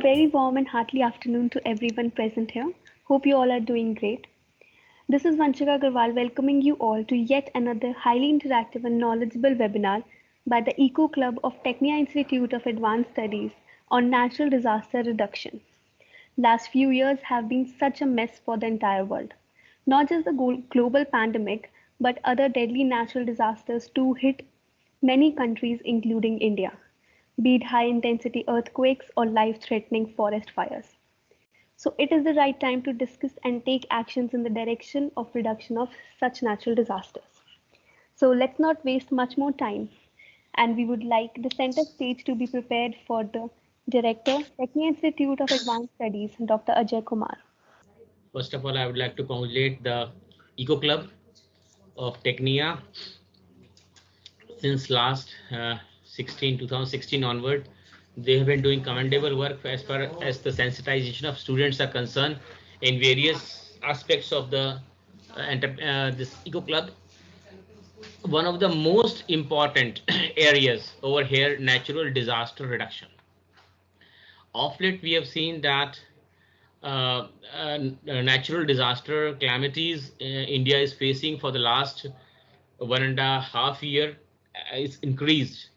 very warm and hearty afternoon to everyone present here. Hope you all are doing great. This is Vanchika Agarwal welcoming you all to yet another highly interactive and knowledgeable webinar by the Eco Club of Technia Institute of Advanced Studies on natural disaster reduction. Last few years have been such a mess for the entire world. Not just the global pandemic, but other deadly natural disasters too hit many countries including India, be it high intensity earthquakes or life threatening forest fires. So it is the right time to discuss and take actions in the direction of reduction of such natural disasters. So let's not waste much more time, and we would like the center stage to be prepared for the Director, Technical Institute of Advanced Studies, Dr. Ajay Kumar. First of all, I would like to congratulate the Eco Club of Technia. Since last 2016 onward, they have been doing commendable work as far as the sensitization of students are concerned in various aspects of the this Eco Club. One of the most important areas over here, natural disaster reduction. Of late, we have seen that natural disaster calamities India is facing for the last 1.5 years is increased,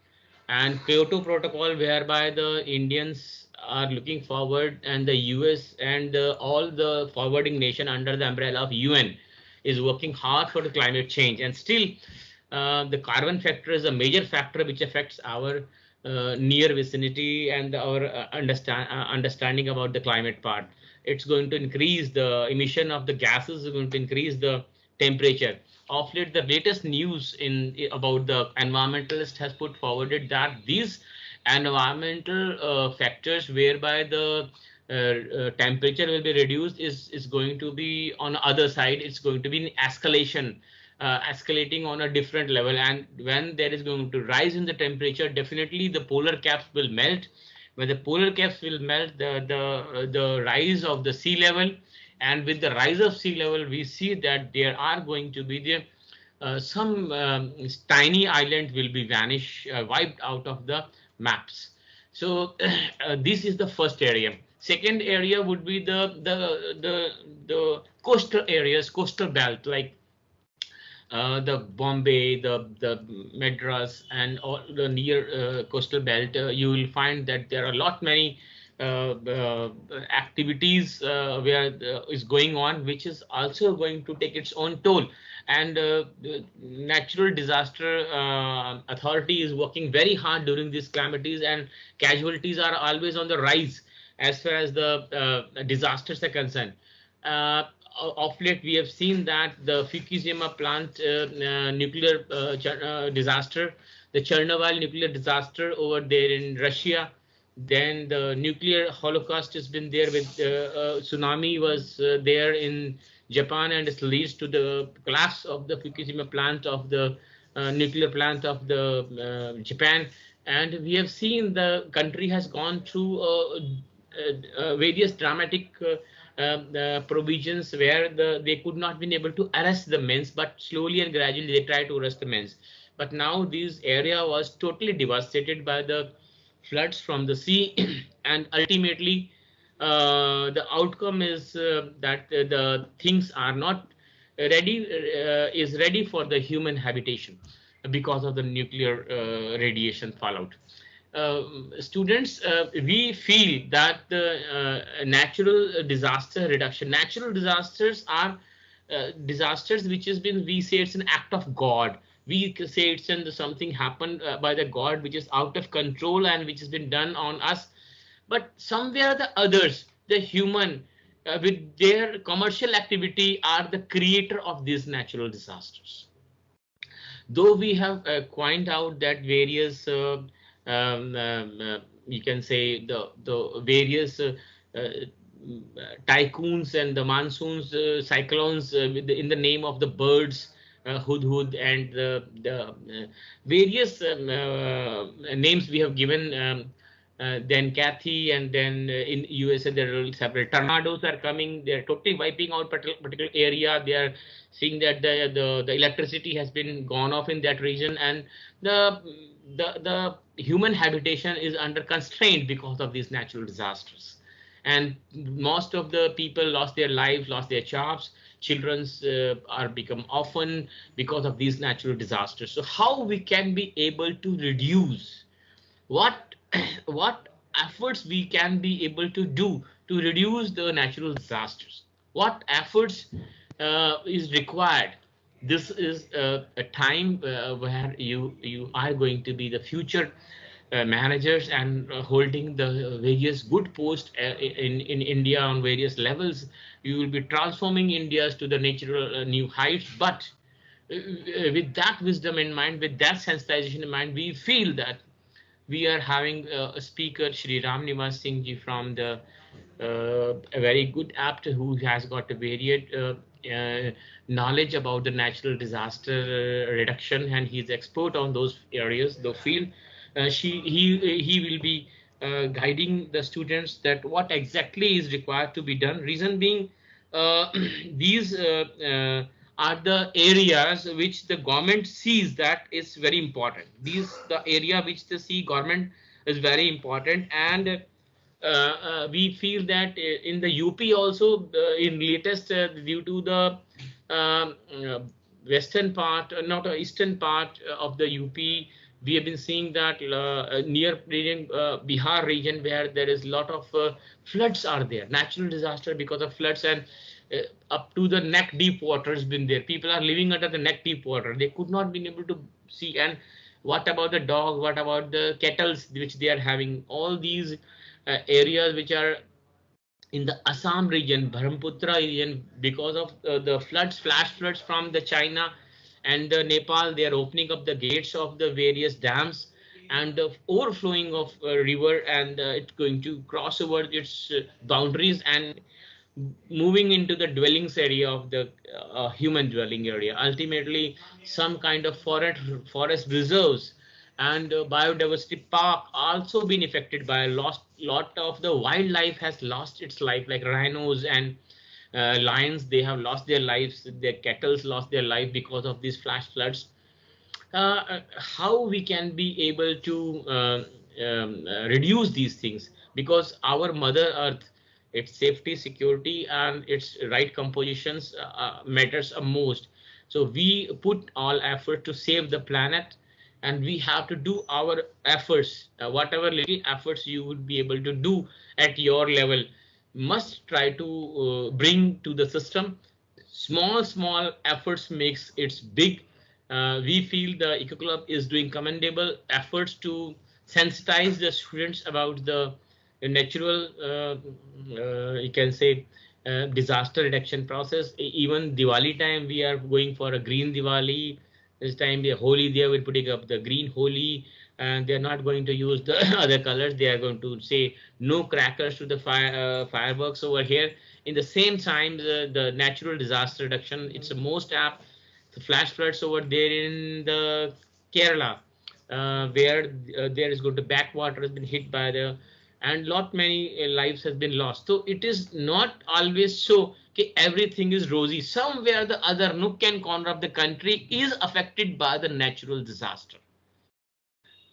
and Kyoto Protocol, whereby the Indians are looking forward, and the US and all the forwarding nation under the umbrella of UN is working hard for the climate change, and still the carbon factor is a major factor which affects our near vicinity and our understanding about the climate part. It's going to increase the emission of the gases, is going to increase the temperature. Of late, the latest news in about the environmentalist has put forwarded that these environmental factors whereby the temperature will be reduced is going to be on the other side. It's going to be an escalation, escalating on a different level, and when there is going to rise in the temperature, definitely the polar caps will melt. When the polar caps will melt, the rise of the sea level, and with the rise of sea level, we see that there are going to be the some tiny island will be wiped out of the maps. So this is the first area. Second area would be the coastal areas, coastal belt, like the Bombay, the Madras, and all the near coastal belt. You will find that there are a lot many activities where is going on, which is also going to take its own toll. And the natural disaster authority is working very hard during these calamities, and casualties are always on the rise as far as the disasters are concerned. Of late, we have seen that the Fukushima plant nuclear disaster, the Chernobyl nuclear disaster over there in Russia, then the nuclear holocaust has been there with tsunami was there in Japan, and it leads to the collapse of the Fukushima plant of the nuclear plant of the Japan. And we have seen the country has gone through various dramatic provisions where they could not been able to arrest the men, but slowly and gradually they try to arrest the men. But now this area was totally devastated by the floods from the sea, and ultimately the outcome is that the things are not ready for the human habitation because of the nuclear radiation fallout. Students, we feel that the natural disaster reduction, natural disasters are disasters which has been, we say it's an act of God. We say it's something happened by the God which is out of control and which has been done on us. But somewhere the others, the human, with their commercial activity, are the creator of these natural disasters. Though we have coined out that various you can say the various tycoons and the monsoons, cyclones in the name of the birds, hudhud, and the various names we have given. Then Kathy, and then in USA there are several tornadoes are coming. They are totally wiping out particular area. They are seeing that the electricity has been gone off in that region, and the human habitation is under constraint because of these natural disasters. and most of the people lost their lives, lost their jobs. Children's are become often because of these natural disasters. So how we can be able to reduce, what what efforts we can be able to do to reduce the natural disasters, what efforts is required. This is a time where you are going to be the future managers and holding the various good posts in India on various levels. You will be transforming India to the natural new heights. But with that wisdom in mind, with that sensitization in mind, we feel that we are having a speaker, Shri Ram Nivas Singh ji, from the a very good apt, who has got a varied knowledge about the natural disaster reduction, and he's expert on those areas, the field. He will be guiding the students that what exactly is required to be done. Reason being, these are the areas which the government sees that is very important. These the area which the see government is very important, and we feel that in the UP also, in latest due to the western part, not eastern part of the UP, we have been seeing that near region, Bihar region, where there is a lot of floods are there, natural disaster because of floods, and up to the neck deep water has been there. People are living under the neck deep water. They could not be able to see. And what about the dog? What about the kettles which they are having? All these areas which are in the Assam region, Brahmaputra region, because of the floods, flash floods from the China and the Nepal, they are opening up the gates of the various dams, and the overflowing of river, and it's going to cross over its boundaries and moving into the dwellings area of the human dwelling area. Ultimately, some kind of forest reserves and biodiversity park also been affected by a lot of the wildlife has lost its life, like rhinos and lions. They have lost their lives. Their kettles lost their life because of these flash floods. How we can be able to reduce these things, because our mother earth, its safety, security, and its right compositions matters most. So we put all effort to save the planet, and we have to do our efforts, whatever little efforts you would be able to do at your level, must try to bring to the system. Small efforts makes its big. We feel the Eco Club is doing commendable efforts to sensitize the students about the natural, you can say, disaster reduction process. Even Diwali time, we are going for a green Diwali. This time, the Holi, they are putting up the green Holi, and they are not going to use the other colors. They are going to say no crackers to the fireworks over here. In the same time, the natural disaster reduction, it's the most apt. The flash floods over there in the Kerala, where there is going to backwater has been hit by the, and lot many lives has been lost. So it is not always so okay, everything is rosy. Somewhere the other nook and corner of the country is affected by the natural disaster.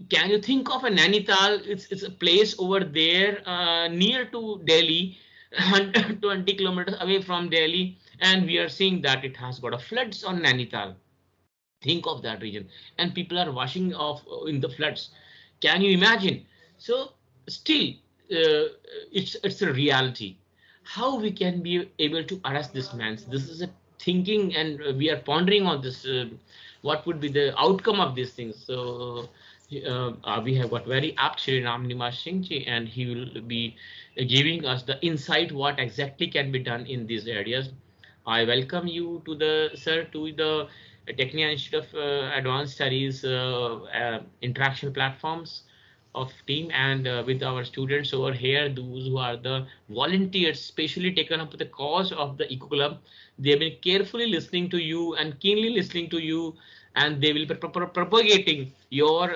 Can you think of a Nainital? It's a place over there near to Delhi, 120 kilometers away from Delhi, and we are seeing that it has got a floods on Nainital. Think of that region, and people are washing off in the floods. Can you imagine? So still, it's a reality. How we can be able to arrest this man? This is a thinking, and we are pondering on this. What would be the outcome of these things? So we have got very apt Shri Ram Nivas Singh ji, and he will be giving us the insight what exactly can be done in these areas. I welcome you to the sir to the Technia Institute of Advanced Studies interaction platforms of team, and with our students over here, those who are the volunteers specially taken up with the cause of the Eco Club. They have been carefully listening to you and keenly listening to you, and they will be propagating your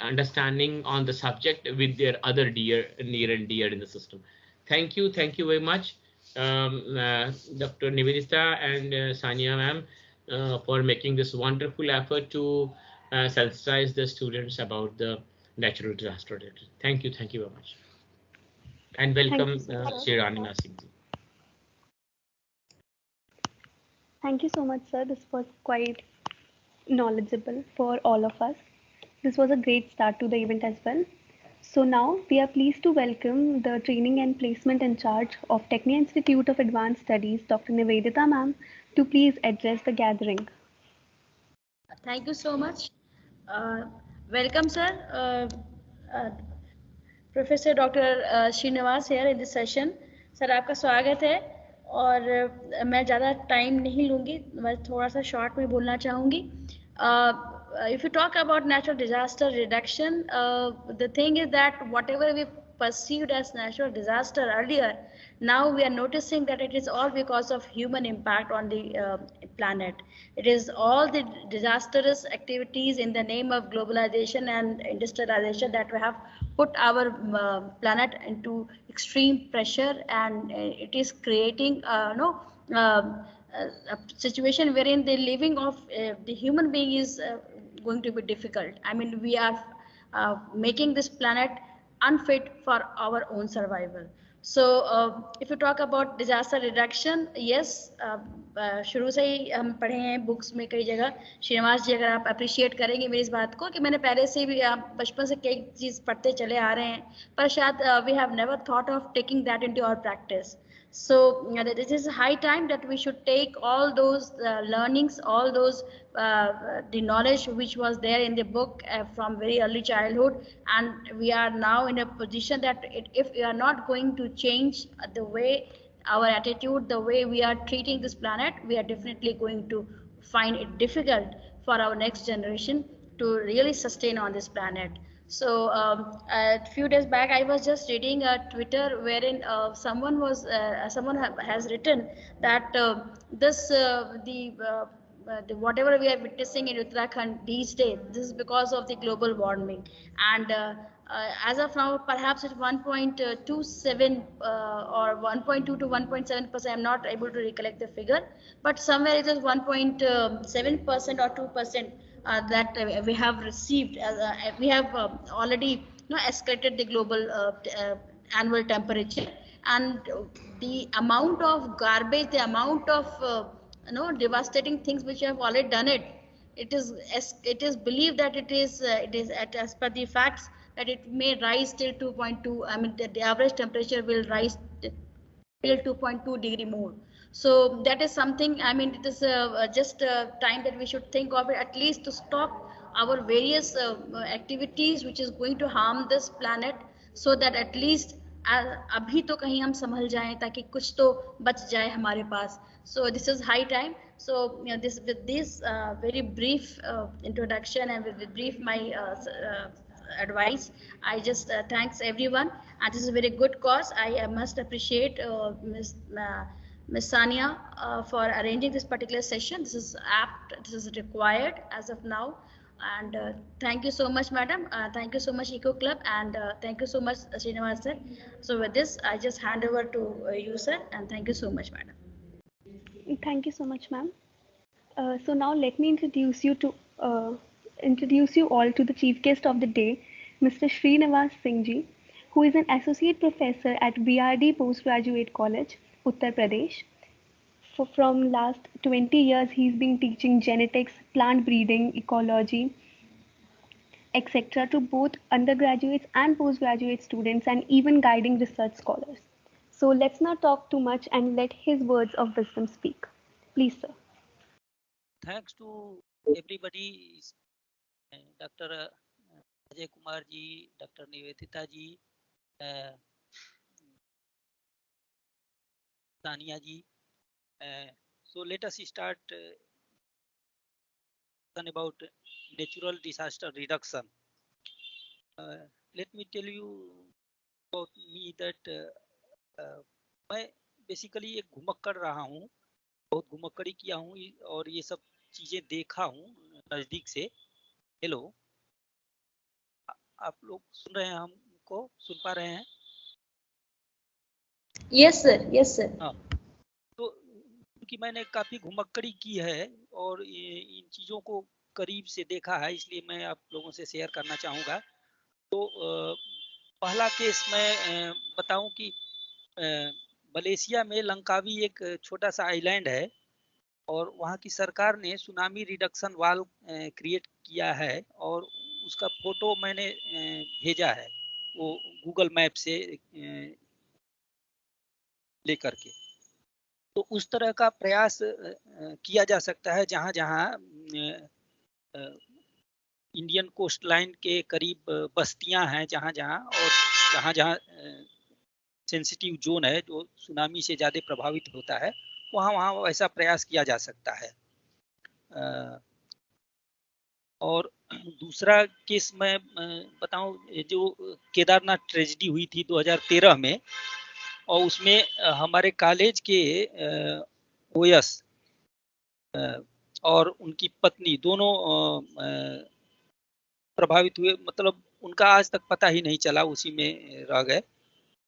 understanding on the subject with their other near and dear in the system. Thank you very much, Dr. Nivedita and Sania ma'am, for making this wonderful effort to sensitize the students about the natural disaster. Thank you very much. And welcome, Thank you so much, Shri sir. Rani Nasik ji. Thank you so much, sir. This was quite knowledgeable for all of us. This was a great start to the event as well. So now we are pleased to welcome the training and placement in charge of Technia Institute of Advanced Studies, Dr. Nivedita ma'am, to please address the gathering. Thank you so much. Welcome, sir. Uh, professor doctor Srinivas here in this session. Sir आपका स्वागत है. और मैं ज़्यादा time नहीं लूँगी, मैं थोड़ा सा शॉर्ट में बोलना चाहूँगी. If you talk about natural disaster reduction, the thing is that whatever we perceived as natural disaster earlier, now we are noticing that it is all because of human impact on the planet. It is all the disastrous activities in the name of globalization and industrialization that we have put our planet into extreme pressure, and it is creating a situation wherein the living of the human being is going to be difficult. I mean, we are making this planet unfit for our own survival. So if you talk about disaster reduction, yes, शुरू से ही हम पढ़े हैं books में कई जगह. श्रीनिवास जी, अगर आप अप्रिशिएट करेंगे मेरी इस बात को, कि मैंने पहले से भी आप बचपन से कई चीज़ पढ़ते चले आ रहे हैं, पर शायद we have never thought of taking that into our practice. So it is high time that we should take all those learnings, all those the knowledge which was there in the book from very early childhood, and we are now in a position that if we are not going to change the way our attitude, the way we are treating this planet, we are definitely going to find it difficult for our next generation to really sustain on this planet. So a few days back, I was just reading a Twitter wherein someone has written that the whatever we are witnessing in Uttarakhand these days, this is because of the global warming. And as of now, perhaps it's 1.27 or 1.2 to 1.7%. I'm not able to recollect the figure, but somewhere it is 1.7% or 2% that we have received. We have already escalated the global annual temperature, and the amount of garbage, the amount of devastating things which have already done it. It is believed that it is as per the facts that it may rise till 2.2. I mean, the average temperature will rise till 2.2 degree more. So that is something, I mean, it is just time that we should think of it, at least to stop our various activities which is going to harm this planet, so that at least अभी तो कहीं हम संभल जाएं, ताकि कुछ तो बच जाए हमारे पास. So this is high time. So this with this very brief introduction, and with brief my advice, I just thanks everyone, and this is a very good cause. I must appreciate Ms. Sania for arranging this particular session. This is apt, this is required as of now. And thank you so much, madam. Thank you so much, Eco Club, and thank you so much, Srinivas sir. So with this, I just hand over to you, sir, and thank you so much, madam. Thank you so much, ma'am. So now let me introduce you all to the chief guest of the day, Mr. Srinivas Singh ji, who is an associate professor at BRD Postgraduate College, Uttar Pradesh. From last 20 years, he's been teaching genetics, plant breeding, ecology, etc. to both undergraduates and postgraduate students, and even guiding research scholars. So let's not talk too much and let his words of wisdom speak. Please, sir. Thanks to everybody, Dr. Ajay Kumar ji, Dr. Nivedita ji, Tania ji. So let us start about natural disaster reduction. Let me tell you about me that मैं basically एक घुमक्कड़ रहा हूँ, बहुत घुमक्कड़ी किया हूँ और ये सब चीजें देखा हूँ नजदीक से. हेलो, आप लोग सुन रहे हैं, हमको सुन पा रहे हैं? Yes sir, yes sir. हाँ, तो क्योंकि मैंने काफी घुमक्कड़ी की है और इन चीजों को करीब से देखा है, इसलिए मैं आप लोगों से शेयर करना चाहूँगा. तो पहला केस मैं बताऊं कि मलेशिया में लंकावी एक छोटा सा आइलैंड है और वहाँ की सरकार ने सुनामी रिडक्शन वाल क्रिएट किया है और उसका फोटो मैंने भेजा है वो गूगल मैप से लेकर के। तो उस तरह का प्रयास किया जा सकता है जहाँ जहाँ इंडियन कोस्ट लाइन के करीब बस्तियां हैं, जहाँ जहाँ और जहाँ जहाँ सेंसिटिव जोन है जो सुनामी से ज़्यादा प्रभावित होता है, वहाँ वहाँ वैसा प्रयास किया जा सकता है। और दूसरा केस मैं बताऊं, जो केदारनाथ ट्रेजेडी हुई थी 2013 में, और उसमें हमारे कॉलेज के ओएस और उनकी पत्नी दोनों प्रभावित हुए। मतलब उनका आज तक पता ही नहीं चला, उसी में रह गए।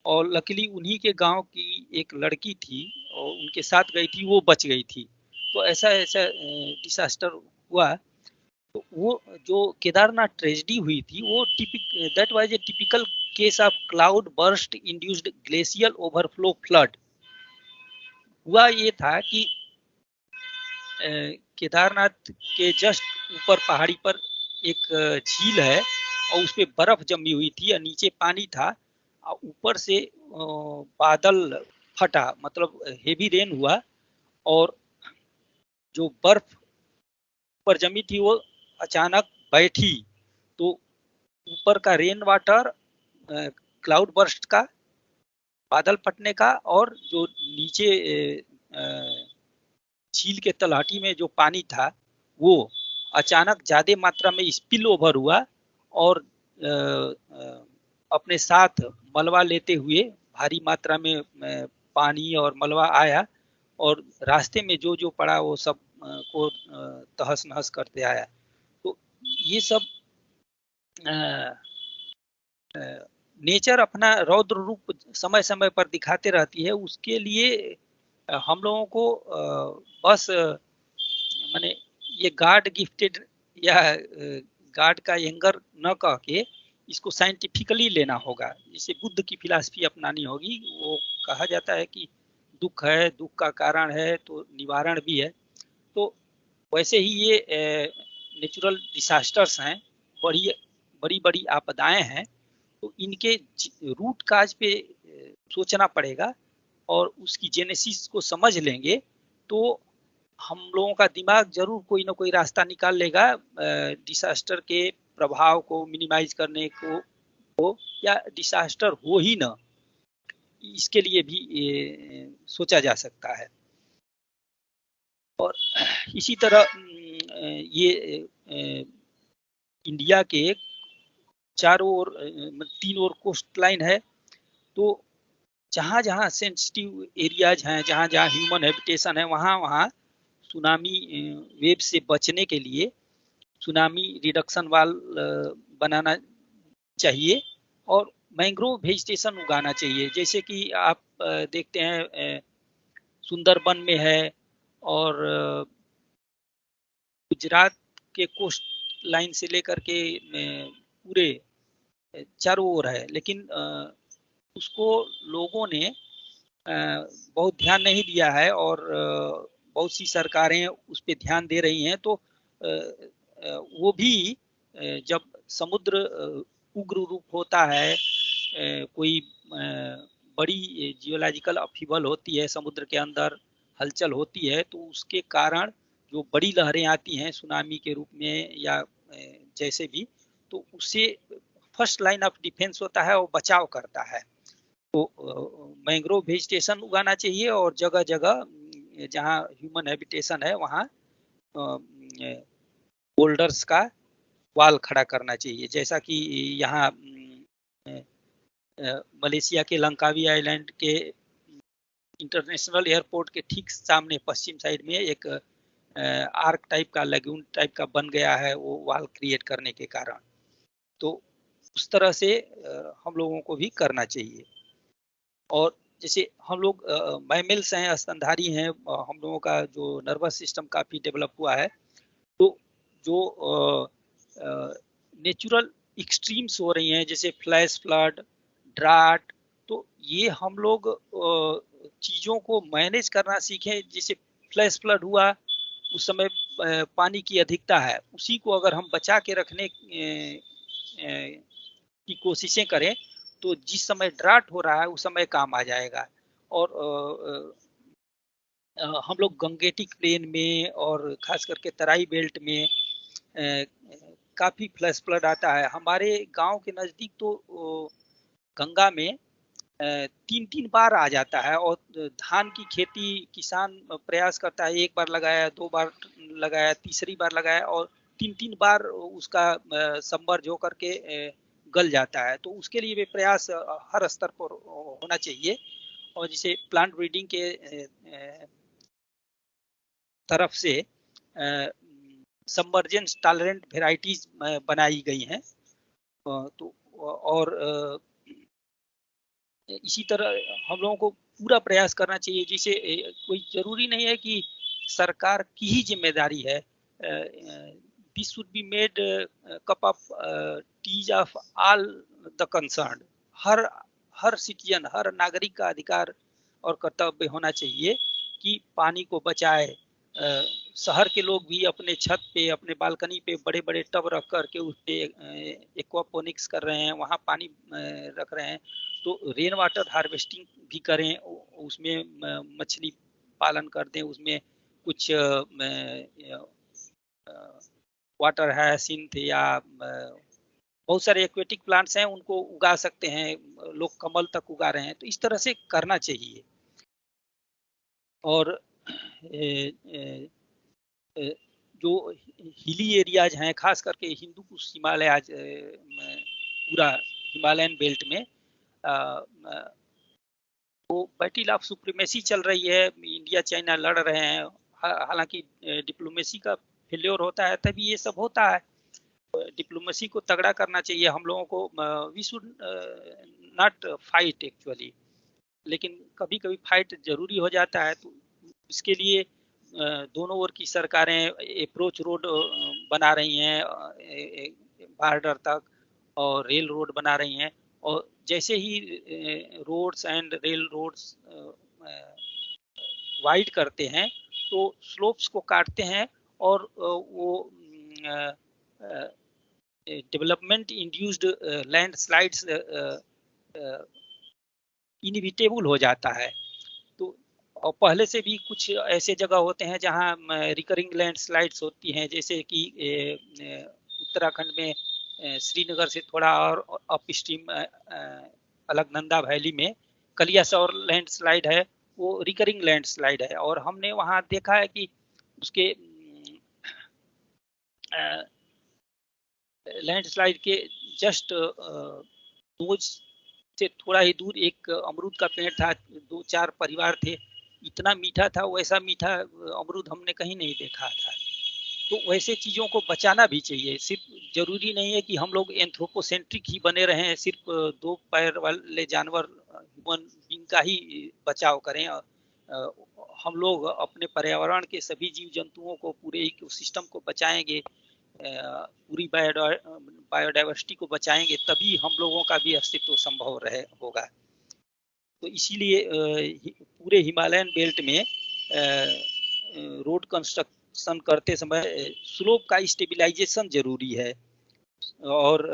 और लकीली उन्हीं के गांव की एक लड़की थी और उनके साथ गई थी, वो बच गई थी। तो ऐसा ऐसा डिसास्टर हुआ। तो वो जो केदारनाथ ट्रेजेडी हुई थी वो that was a typical case of cloud burst induced glacial overflow flood. हुआ ये था कि केदारनाथ के जस्ट ऊपर पहाड़ी पर एक झील है और उस पर बर्फ जमी हुई थी और नीचे पानी था और ऊपर से बादल फटा, मतलब हेवी रेन हुआ और जो बर्फ ऊपर जमी थी वो अचानक बैठी। तो ऊपर का रेन वाटर, क्लाउड बर्स्ट का, बादल फटने का, और जो नीचे झील के तलहटी में जो पानी था वो अचानक ज्यादा मात्रा में स्पिल ओवर हुआ और अपने साथ मलबा लेते हुए भारी मात्रा में पानी और मलबा आया और रास्ते में जो जो पड़ा वो सब को तहस नहस करते आया। तो ये सब नेचर अपना रौद्र रूप समय समय पर दिखाते रहती है। उसके लिए हम लोगों को बस माने ये गॉड गिफ्टेड या गॉड का एंगर न कह के इसको साइंटिफिकली लेना होगा। जैसे बुद्ध की फिलॉसफी अपनानी होगी। वो कहा जाता है कि दुख है, दुख का कारण है तो निवारण भी है। तो वैसे ही ये नेचुरल डिसास्टर्स हैं, बड़ी बड़ी बड़ी आपदाएं हैं। तो इनके रूट काज पे सोचना पड़ेगा और उसकी जेनेसिस को समझ लेंगे तो हम लोगों का दिमाग जरूर कोई ना कोई रास्ता निकाल लेगा डिसास्टर के प्रभाव को मिनिमाइज करने को या डिसास्टर हो ही ना, इसके लिए भी सोचा जा सकता है। और इसी तरह ये इंडिया के चारों ओर 3 ओर कोस्ट लाइन है। तो जहाँ जहाँ सेंसिटिव एरियाज हैं, जहाँ जहाँ ह्यूमन हैबिटेशन है, वहाँ वहाँ सुनामी वेव से बचने के लिए सुनामी रिडक्शन वाल बनाना चाहिए और मैंग्रोव वेजिटेशन उगाना चाहिए। जैसे कि आप देखते हैं सुंदरबन में है और गुजरात के कोस्ट लाइन से लेकर के पूरे चारों ओर है, लेकिन उसको लोगों ने बहुत ध्यान नहीं दिया है और बहुत सी सरकारें उस पर ध्यान दे रही हैं। तो वो भी जब समुद्र उग्र रूप होता है, कोई बड़ी जियोलॉजिकल अपहीवल होती है, समुद्र के अंदर हलचल होती है, तो उसके कारण जो बड़ी लहरें आती हैं सुनामी के रूप में या जैसे भी, तो उससे फर्स्ट लाइन ऑफ डिफेंस होता है और बचाव करता है। तो मैंग्रोव वेजिटेशन उगाना चाहिए और जगह जगह जहाँ ह्यूमन हैबिटेशन है वहाँ बोल्डर्स का वाल खड़ा करना चाहिए। जैसा कि यहाँ मलेशिया के लंकावी आइलैंड के इंटरनेशनल एयरपोर्ट के ठीक सामने पश्चिम साइड में एक आर्क टाइप का, लगून टाइप का बन गया है वो वाल क्रिएट करने के कारण। तो उस तरह से हम लोगों को भी करना चाहिए। और जैसे हम लोग मैमल्स हैं, स्तनधारी हैं, हम लोगों का जो नर्वस सिस्टम काफ़ी डेवलप हुआ है। तो जो नेचुरल एक्सट्रीम्स हो रही हैं जैसे फ्लैश फ्लड ड्राट। तो ये हम लोग चीज़ों को मैनेज करना सीखें। जैसे फ्लैश फ्लड हुआ, उस समय पानी की अधिकता है, उसी को अगर हम बचा के रखने की कोशिशें करें तो जिस समय ड्राट हो रहा है उस समय काम आ जाएगा। और हम लोग गंगेटिक प्लेन में और खास करके तराई बेल्ट में काफ़ी फ्लैश फ्लड आता है। हमारे गांव के नज़दीक तो गंगा में 3-3 बार आ जाता है। और धान की खेती किसान प्रयास करता है, एक बार लगाया, 2 बार लगाया, तीसरी बार लगाया, और 3-3 बार उसका सबमर्ज होकर के गल जाता है। तो उसके लिए भी प्रयास हर स्तर पर होना चाहिए। और जिसे प्लांट ब्रीडिंग के तरफ से सबमर्जेंस टॉलरेंट वेराइटीज बनाई गई हैं। तो और इसी तरह हम लोगों को पूरा प्रयास करना चाहिए। जिसे कोई जरूरी नहीं है कि सरकार की ही जिम्मेदारी है। This should be made cup of teas of all the concern. हर सिटीजन, हर नागरिक का अधिकार और कर्तव्य होना चाहिए कि पानी को बचाए। शहर के लोग भी अपने छत पे, अपने बालकनी पे बड़े बड़े टब रख करके उस पे एक्वापोनिक्स कर रहे हैं, वहाँ पानी रख रहे हैं। तो रेन वाटर हार्वेस्टिंग भी करें, उसमें मछली पालन कर दें, उसमें कुछ वाटर हायासिंथ या बहुत सारे एक्वेटिक प्लांट्स हैं, उनको उगा सकते हैं। लोग कमल तक उगा रहे हैं। तो इस तरह से करना चाहिए। और जो हिली एरियाज हैं, खास करके हिंदू कुश हिमालय, पूरा हिमालयन बेल्ट में तो बैटल ऑफ सुप्रीमेसी चल रही है। इंडिया चाइना लड़ रहे हैं। हालांकि डिप्लोमेसी का फेल्योर होता है तभी ये सब होता है। डिप्लोमेसी को तगड़ा करना चाहिए हम लोगों को। We should not fight actually, लेकिन कभी कभी फाइट जरूरी हो जाता है। तो इसके लिए दोनों ओर की सरकारें अप्रोच रोड बना रही हैं बॉर्डर तक, और रेल रोड बना रही हैं। और जैसे ही roads and railroads wide करते हैं तो स्लोप्स को काटते हैं, और वो डेवलपमेंट इंड्यूस्ड लैंडस्लाइड्स इनविटेबल हो जाता है। तो और पहले से भी कुछ ऐसे जगह होते हैं जहां रिकरिंग लैंडस्लाइड्स होती हैं, जैसे कि उत्तराखंड में श्रीनगर से थोड़ा और अप स्ट्रीम अलकनंदा वैली में कलियासौर लैंडस्लाइड है, वो रिकरिंग लैंडस्लाइड है। और हमने वहां देखा है कि उसके लैंडस्लाइड के जस्ट नोज से थोड़ा ही दूर एक अमरूद का पेड़ था, 2-4 परिवार थे। इतना मीठा था, वैसा मीठा अमरूद हमने कहीं नहीं देखा था। तो वैसे चीज़ों को बचाना भी चाहिए। सिर्फ जरूरी नहीं है कि हम लोग एंथ्रोपोसेंट्रिक ही बने रहें, सिर्फ 2 पैर वाले जानवर ह्यूमन बीइंग का ही बचाव करें। हम लोग अपने पर्यावरण के सभी जीव जंतुओं को, पूरे इकोसिस्टम को बचाएंगे, पूरी बायोडाइवर्सिटी को बचाएंगे, तभी हम लोगों का भी अस्तित्व संभव होगा। तो इसीलिए पूरे हिमालयन बेल्ट में रोड कंस्ट्रक्शन करते समय स्लोप का स्टेबलाइजेशन जरूरी है। और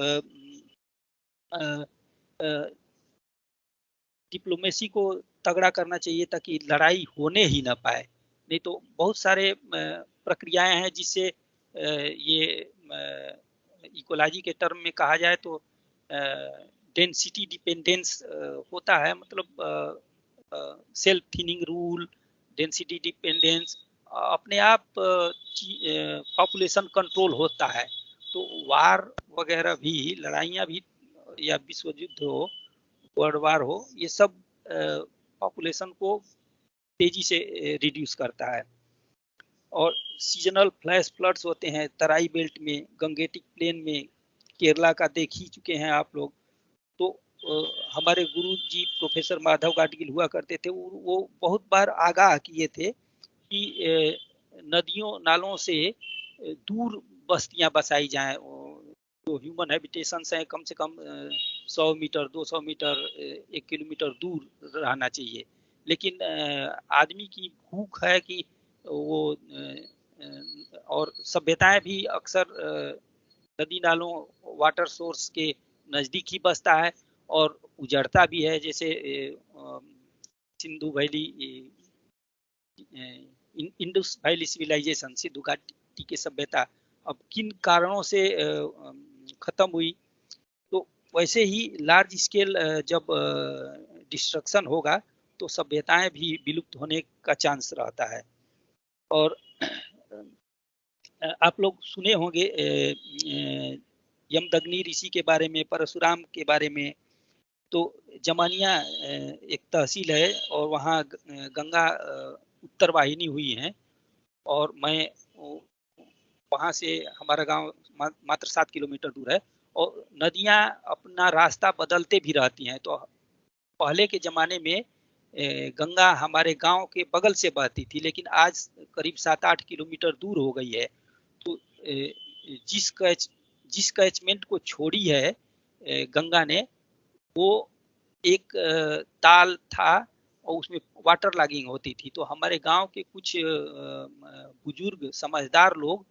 डिप्लोमेसी को तगड़ा करना चाहिए ताकि लड़ाई होने ही ना पाए। नहीं तो बहुत सारे प्रक्रियाएं हैं जिससे ये इकोलॉजी के टर्म में कहा जाए तो डेंसिटी डिपेंडेंस होता है। मतलब self thinning rule, density dependence, अपने आप पॉपुलेशन कंट्रोल होता है। तो वार वगैरह भी, लड़ाइयाँ भी, या विश्व युद्ध हो, वर्ल्ड वार हो, ये सब पॉपुलेशन को तेजी से रिड्यूस करता है। और सीजनल फ्लैश फ्लड्स होते हैं तराई बेल्ट में, गंगेटिक प्लेन में, केरला का देख ही चुके हैं आप लोग। तो हमारे गुरु जी प्रोफेसर माधव गाडगिल हुआ करते थे, वो बहुत बार आगाह किए थे कि नदियों नालों से दूर बस्तियां बसाई जाएं, जो ह्यूमन हैबिटेशंस हैं कम से कम 100 मीटर 200 मीटर 1 किलोमीटर दूर रहना चाहिए। लेकिन आदमी की भूख है कि वो और सभ्यताएं भी अक्सर नदी नालों वाटर सोर्स के नज़दीक ही बसता है और उजड़ता भी है। जैसे Sindhu valley Indus valley civilisation, Sindhu घाटी की सभ्यता अब किन कारणों से खत्म हुई, तो वैसे ही लार्ज स्केल जब डिस्ट्रक्शन होगा तो सभ्यताएं भी विलुप्त होने का चांस रहता है। और आप लोग सुने होंगे यमदग्नि ऋषि के बारे में, परशुराम के बारे में। तो जमानिया एक तहसील है और वहाँ गंगा उत्तर वाहिनी हुई है और मैं वहाँ से, हमारा गांव मात्र 7 किलोमीटर दूर है और नदियाँ अपना रास्ता बदलते भी रहती हैं। तो पहले के ज़माने में गंगा हमारे गांव के बगल से बहती थी, लेकिन आज करीब 7-8 किलोमीटर दूर हो गई है। तो जिस कैचमेंट को छोड़ी है गंगा ने, वो एक ताल था और उसमें वाटर लॉगिंग होती थी। तो हमारे गांव के कुछ बुजुर्ग समझदार लोग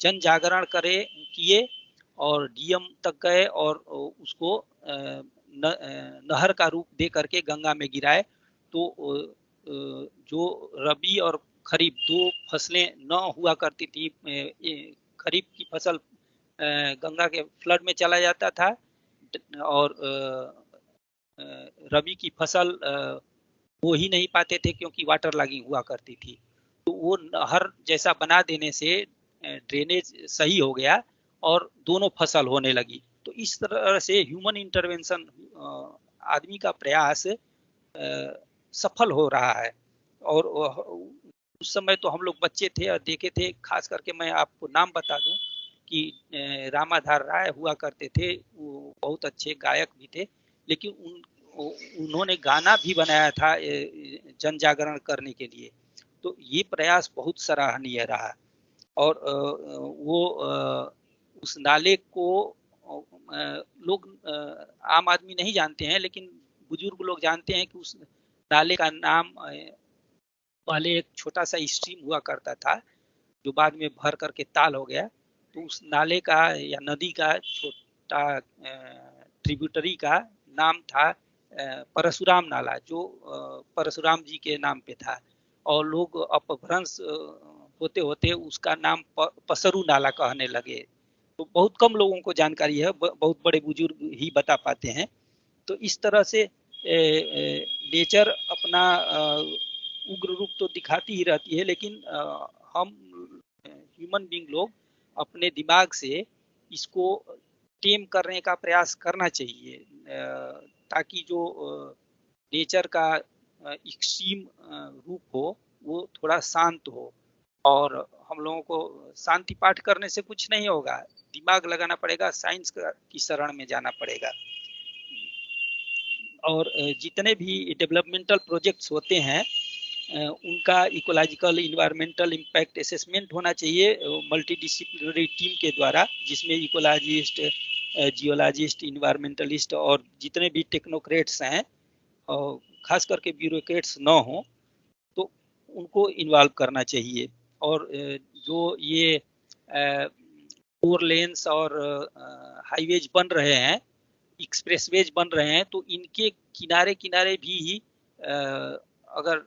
जन जागरण किए और डीएम तक गए और उसको नहर का रूप दे करके गंगा में गिराए। तो जो रबी और खरीफ 2 फसलें न हुआ करती थी, खरीफ की फसल गंगा के फ्लड में चला जाता था और रबी की फसल वो ही नहीं पाते थे क्योंकि वाटर लॉगिंग हुआ करती थी। तो वो नहर जैसा बना देने से ड्रेनेज सही हो गया और दोनों फसल होने लगी। तो इस तरह से ह्यूमन इंटरवेंशन, आदमी का प्रयास सफल हो रहा है। और उस समय तो हम लोग बच्चे थे और देखे थे, खास करके मैं आपको नाम बता दूं कि रामाधार राय हुआ करते थे, वो बहुत अच्छे गायक भी थे, लेकिन उन्होंने गाना भी बनाया था जन जागरण करने के लिए। तो ये प्रयास बहुत सराहनीय रहा। और वो उस नाले को लोग, आम आदमी नहीं जानते हैं, लेकिन बुजुर्ग लोग जानते हैं कि उस नाले का नाम, पहले एक छोटा सा स्ट्रीम हुआ करता था जो बाद में भर करके ताल हो गया। तो उस नाले का या नदी का छोटा ट्रिब्यूटरी का नाम था परशुराम नाला, जो परशुराम जी के नाम पे था। और लोग अपभ्रंश होते होते उसका नाम पसरू नाला कहने लगे। तो बहुत कम लोगों को जानकारी है, बहुत बड़े बुजुर्ग ही बता पाते हैं। तो इस तरह से नेचर अपना उग्र रूप तो दिखाती ही रहती है, लेकिन हम ह्यूमन बीइंग लोग अपने दिमाग से इसको टेम करने का प्रयास करना चाहिए, ताकि जो नेचर का एक्सट्रीम रूप हो वो थोड़ा शांत हो। और हम लोगों को शांति पाठ करने से कुछ नहीं होगा, दिमाग लगाना पड़ेगा, साइंस की शरण में जाना पड़ेगा। और जितने भी डेवलपमेंटल प्रोजेक्ट्स होते हैं उनका इकोलॉजिकल इन्वायरमेंटल इम्पैक्ट असेसमेंट होना चाहिए मल्टीडिसिप्लिनरी टीम के द्वारा, जिसमें इकोलॉजिस्ट, जियोलॉजिस्ट, इन्वायरमेंटलिस्ट और जितने भी टेक्नोक्रेट्स हैं, और खास करके ब्यूरोक्रेट्स न हो तो उनको इन्वॉल्व करना चाहिए। और जो ये 4 लेन्स और हाईवेज बन रहे हैं, एक्सप्रेसवेज बन रहे हैं, तो इनके किनारे किनारे भी अगर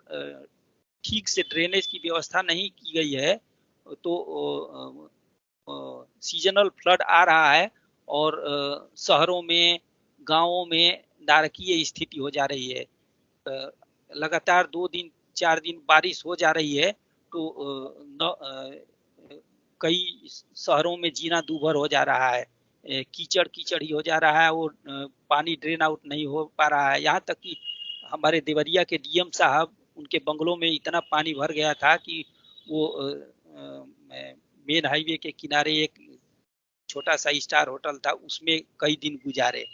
ठीक से ड्रेनेज की व्यवस्था नहीं की गई है तो सीजनल फ्लड आ रहा है और शहरों में, गांवों में नारकीय स्थिति हो जा रही है। लगातार 2 दिन 4 दिन बारिश हो जा रही है तो कई शहरों में जीना दूभर हो जा रहा है, कीचड़ कीचड़ ही हो जा रहा है, वो पानी ड्रेन आउट नहीं हो पा रहा है। यहाँ तक कि हमारे देवरिया के डीएम साहब, उनके बंगलों में इतना पानी भर गया था कि वो मेन हाईवे के किनारे एक छोटा सा स्टार होटल था, उसमें कई दिन गुजारे।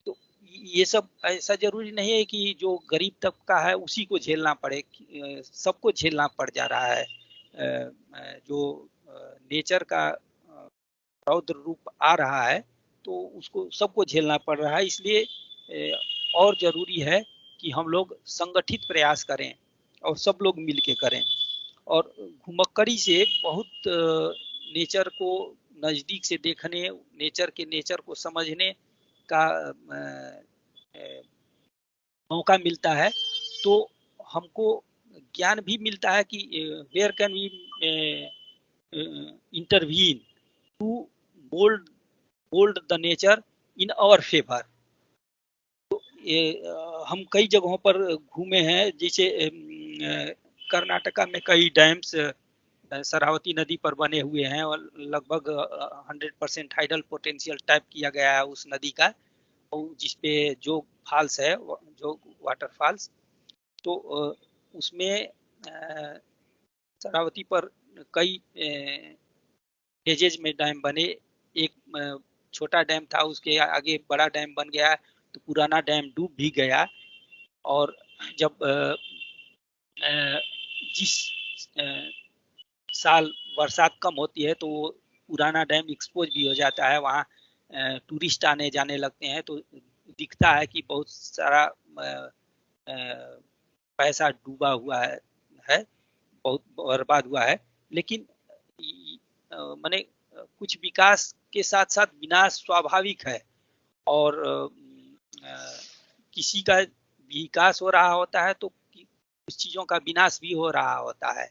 तो ये सब ऐसा जरूरी नहीं है कि जो गरीब तबका है उसी को झेलना पड़े, सबको झेलना पड़ जा रहा है। जो नेचर का रौद्र रूप आ रहा है तो उसको सबको झेलना पड़ रहा है। इसलिए और जरूरी है कि हम लोग संगठित प्रयास करें और सब लोग मिल के करें। और घुमक्कड़ी से बहुत नेचर को नज़दीक से देखने, नेचर को समझने का मौका मिलता है, तो हमको ज्ञान भी मिलता है कि where can we intervene to mould the nature in our favour. तो हम कई जगहों पर घूमे हैं, जैसे कर्नाटका में कई डैम्स शरावती नदी पर बने हुए हैं और लगभग 100% हाइडल पोटेंशियल टैप किया गया है उस नदी का, और जिसपे जो फॉल्स है, जो वाटर फॉल्स, तो उसमें शरावती पर कई फेजेज में डैम बने। एक छोटा डैम था, उसके आगे बड़ा डैम बन गया, तो पुराना डैम डूब भी गया। और जब जिस साल बरसात कम होती है तो वो पुराना डैम एक्सपोज भी हो जाता है, वहाँ टूरिस्ट आने जाने लगते हैं, तो दिखता है कि बहुत सारा पैसा डूबा हुआ है, बहुत बर्बाद हुआ है। लेकिन माने कुछ विकास के साथ साथ विनाश स्वाभाविक है, और किसी का विकास हो रहा होता है तो कुछ चीज़ों का विनाश भी हो रहा होता है।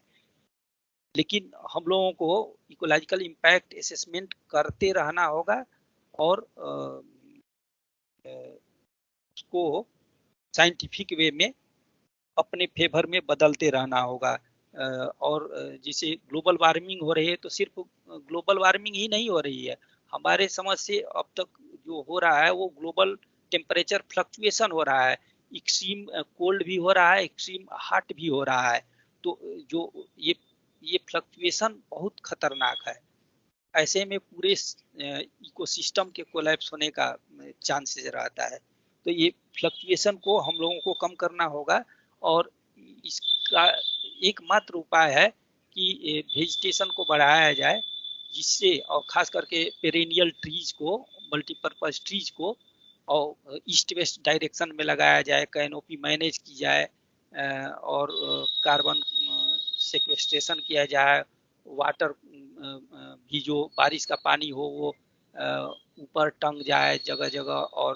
लेकिन हम लोगों को इकोलॉजिकल इम्पैक्ट असेसमेंट करते रहना होगा और उसको साइंटिफिक वे में अपने फेवर में बदलते रहना होगा। और जैसे ग्लोबल वार्मिंग हो रही है, तो सिर्फ ग्लोबल वार्मिंग ही नहीं हो रही है, हमारे समझ से अब तक जो हो रहा है वो ग्लोबल टेम्परेचर फ्लक्चुएशन हो रहा है। एक्सट्रीम कोल्ड भी हो रहा है, एक्सट्रीम हॉट भी हो रहा है। तो जो ये फ्लक्चुएशन बहुत खतरनाक है। ऐसे में पूरे इकोसिस्टम के कोलैप्स होने का चांसेस रहता है। तो ये फ्लक्चुएशन को हम लोगों को कम करना होगा, और इसका एकमात्र उपाय है कि वेजिटेशन को बढ़ाया जाए, जिससे, और खास करके पेरेनियल ट्रीज को, मल्टीपर्पज ट्रीज को, और ईस्ट वेस्ट डायरेक्शन में लगाया जाए, कैनोपी मैनेज की जाए, और कार्बन सेक्वेस्ट्रेशन किया जाए, वाटर भी जो बारिश का पानी हो वो ऊपर टंग जाए जगह जगह। और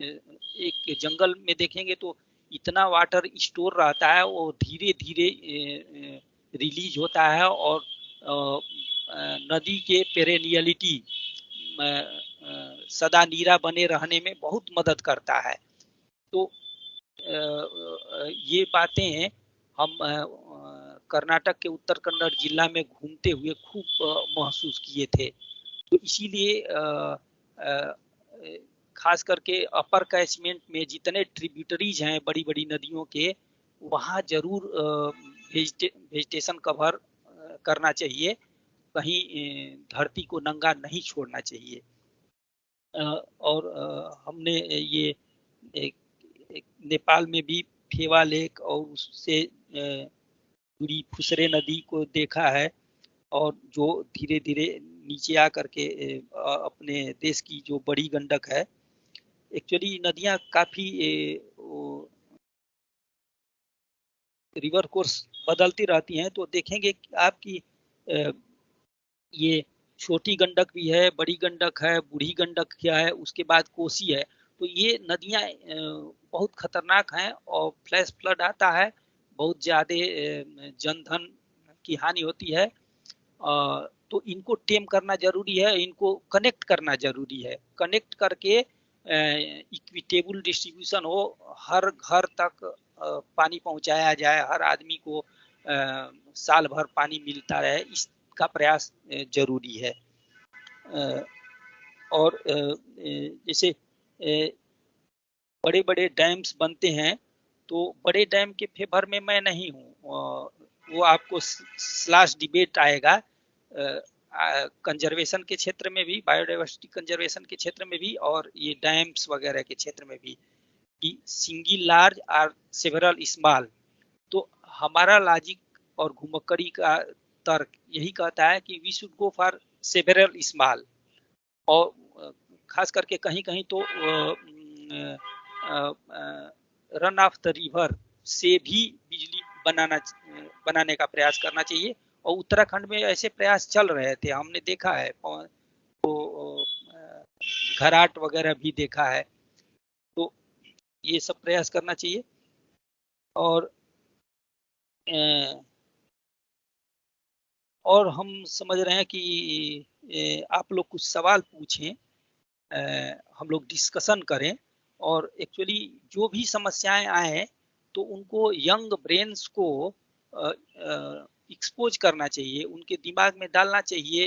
एक जंगल में देखेंगे तो इतना वाटर स्टोर रहता है, वो धीरे धीरे रिलीज होता है, और नदी के पेरेनियलिटी सदा नीरा बने रहने में बहुत मदद करता है। तो ये बातें हम कर्नाटक के उत्तर कन्नड़ जिला में घूमते हुए खूब महसूस किए थे। तो इसीलिए खास करके अपर कैचमेंट में जितने ट्रिब्यूटरीज हैं बड़ी बड़ी नदियों के, वहाँ जरूर वेजिटेशन कवर करना चाहिए, कहीं धरती को नंगा नहीं छोड़ना चाहिए। और हमने ये एक नेपाल में भी फेवा लेक और उससे जुड़ी फुसरे नदी को देखा है, और जो धीरे धीरे नीचे आ करके अपने देश की जो बड़ी गंडक है, एक्चुअली नदियां काफी रिवर कोर्स बदलती रहती हैं। तो देखेंगे कि आपकी ये छोटी गंडक भी है, बड़ी गंडक है, बूढ़ी गंडक क्या है, उसके बाद कोसी है। तो ये नदियां बहुत खतरनाक हैं, और फ्लैश फ्लड आता है, बहुत ज़्यादा जनधन की हानि होती है। तो इनको टेम करना जरूरी है, इनको कनेक्ट करना जरूरी है। कनेक्ट करके इक्विटेबल डिस्ट्रीब्यूशन हो, हर घर तक पानी पहुंचाया जाए, हर आदमी को साल भर पानी मिलता रहे, इसका प्रयास जरूरी है। और जैसे बड़े बड़े डैम्स बनते हैं, तो बड़े डैम के फेवर में मैं नहीं हूँ, वो आपको स्लैश डिबेट आएगा कंजर्वेशन के क्षेत्र में भी, बायोडाइवर्सिटी कंजर्वेशन के क्षेत्र में भी, और ये डैम्स वगैरह के क्षेत्र में भी, कि सिंगल लार्ज और सेवरल स्मॉल। तो हमारा लॉजिक और घुमक्कड़ी का तर्क यही कहता है कि we should go for several small, और खास करके कहीं कहीं तो रन ऑफ द रिवर से भी बिजली बनाने का प्रयास करना चाहिए। और उत्तराखंड में ऐसे प्रयास चल रहे थे, हमने देखा है, तो घराट वगैरह भी देखा है। तो ये सब प्रयास करना चाहिए। और हम समझ रहे हैं कि आप लोग कुछ सवाल पूछें, हम लोग डिस्कशन करें, और एक्चुअली जो भी समस्याएं आए तो उनको यंग ब्रेन्स को एक्सपोज करना चाहिए, उनके दिमाग में डालना चाहिए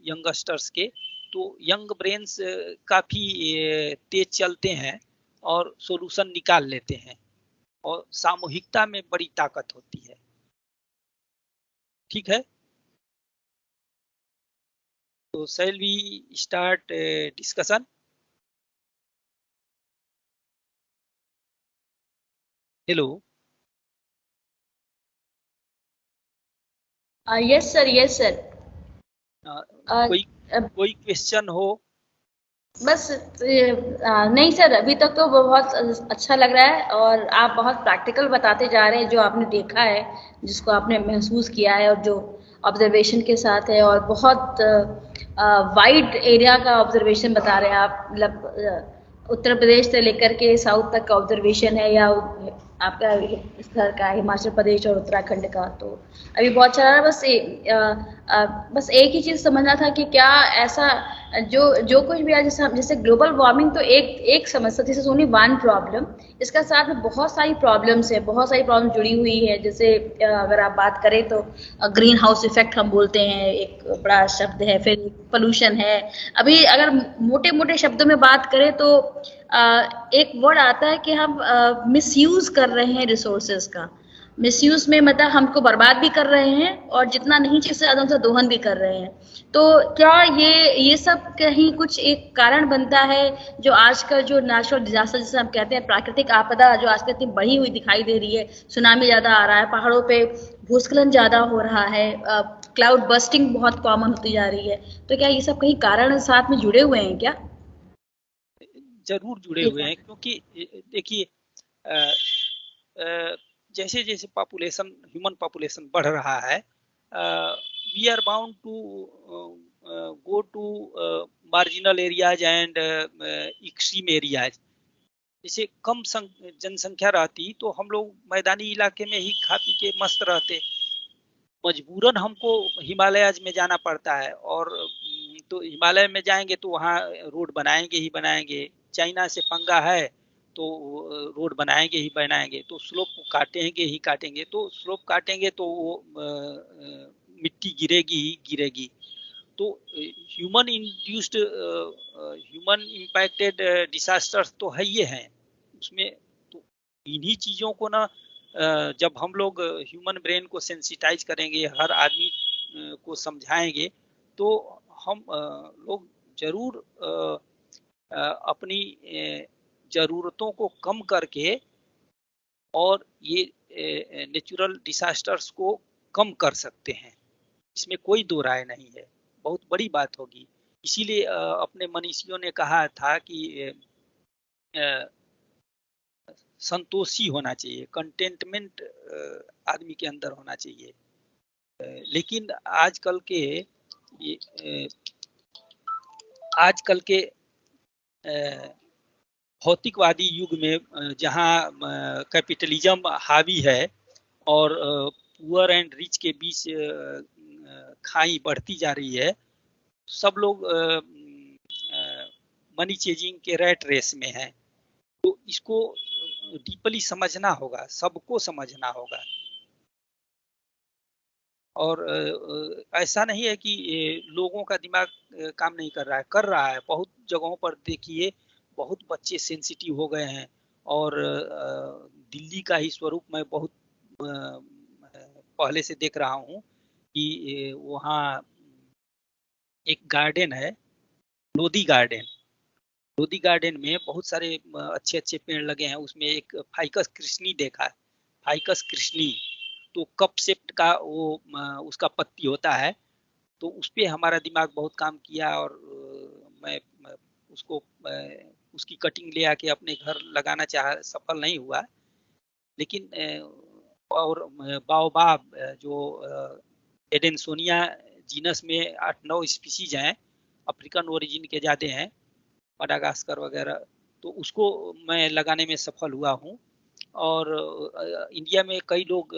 यंगस्टर्स के। तो यंग ब्रेन्स काफ़ी तेज चलते हैं और सॉल्यूशन निकाल लेते हैं, और सामूहिकता में बड़ी ताकत होती है। ठीक है, तो shall we start discussion? Hello. Yes sir, yes sir. कोई क्वेश्चन हो? बस नहीं सर, अभी तक तो बहुत अच्छा लग रहा है, और आप बहुत प्रैक्टिकल बताते जा रहे हैं जो आपने देखा है, जिसको आपने महसूस किया है, और जो ऑब्जर्वेशन के साथ है, और बहुत वाइड एरिया का ऑब्जर्वेशन बता रहे हैं आप। मतलब उत्तर प्रदेश से लेकर के साउथ तक का ऑब्जर्वेशन है, या आपका इस तरह का हिमाचल प्रदेश और उत्तराखंड का। तो अभी बहुत अच्छा रहा। बस एक ही चीज़ समझना था कि क्या ऐसा जो कुछ भी है, जैसे ग्लोबल वार्मिंग तो एक समस्या, this is only one problem. इसका साथ में बहुत सारी प्रॉब्लम्स है, बहुत सारी प्रॉब्लम जुड़ी हुई है। जैसे अगर आप बात करें तो ग्रीन हाउस इफेक्ट हम बोलते हैं, एक बड़ा शब्द है। फिर पोल्यूशन है। अभी अगर मोटे मोटे शब्दों में बात करें तो एक वर्ड आता है कि हम मिसयूज कर रहे हैं रिसोर्सेज का। मिसयूज में मतलब हमको बर्बाद भी कर रहे हैं, और जितना नहीं चाहिए उससे ज़्यादा उनका दोहन भी कर रहे हैं। तो क्या ये सब कहीं कुछ एक कारण बनता है, जो आजकल जो नेचुरल डिजास्टर जिसे हम कहते हैं, प्राकृतिक आपदा जो आजकल इतनी बढ़ी हुई दिखाई दे रही है, सुनामी ज़्यादा आ रहा है, पहाड़ों पे भूस्खलन ज़्यादा हो रहा है, क्लाउड बस्टिंग बहुत कॉमन होती जा रही है। तो क्या ये सब कहीं कारण साथ में जुड़े हुए हैं क्या? जरूर जुड़े हुए हैं, क्योंकि देखिए जैसे जैसे ह्यूमन पॉपुलेशन बढ़ रहा है, we are bound to go to marginal areas and extreme areas. जैसे कम जनसंख्या रहती तो हम लोग मैदानी इलाके में ही खा पी के मस्त रहते। मजबूरन हमको हिमालयाज में जाना पड़ता है, और तो हिमालय में जाएंगे तो वहाँ रोड बनाएंगे ही बनाएंगे। चाइना से पंगा है तो रोड बनाएंगे ही बनाएंगे, तो स्लोप को काटेंगे ही काटेंगे। तो स्लोप काटेंगे तो वो मिट्टी गिरेगी ही गिरेगी। तो human induced human impacted disasters तो है ये हैं उसमें। तो इन्हीं चीज़ों को ना जब हम लोग ह्यूमन ब्रेन को सेंसिटाइज करेंगे, हर आदमी को समझाएंगे, तो हम लोग जरूर अपनी ज़रूरतों को कम करके और ये नेचुरल डिसास्टर्स को कम कर सकते हैं। इसमें कोई दो राय नहीं है, बहुत बड़ी बात होगी। इसीलिए अपने मनीषियों ने कहा था कि संतोषी होना चाहिए, कंटेंटमेंट आदमी के अंदर होना चाहिए। लेकिन आजकल के भौतिकवादी युग में जहाँ कैपिटलिज्म हावी है और पुअर एंड रिच के बीच खाई बढ़ती जा रही है, सब लोग मनी चेजिंग के रैट रेस में हैं। तो इसको डीपली समझना होगा, सबको समझना होगा। और ऐसा नहीं है कि लोगों का दिमाग काम नहीं कर रहा है। बहुत जगहों पर देखिए बहुत बच्चे सेंसिटिव हो गए हैं। और दिल्ली का ही स्वरूप मैं बहुत पहले से देख रहा हूँ कि वहाँ एक गार्डन है, लोधी गार्डन में बहुत सारे अच्छे अच्छे पेड़ लगे हैं। उसमें एक फाइकस कृष्णी देखा है, फाइकस कृष्णी। तो कप शेप्ड का वो उसका पत्ती होता है। तो उस पर हमारा दिमाग बहुत काम किया, और मैं उसको उसकी कटिंग ले आके अपने घर लगाना चाहा, सफल नहीं हुआ। लेकिन और बाओबाब जो एडेंसोनिया जीनस में 8-9 स्पीसीज हैं, अफ्रीकन ओरिजिन के ज़्यादा हैं, मडागास्कर वगैरह, तो उसको मैं लगाने में सफल हुआ हूँ। और इंडिया में कई लोग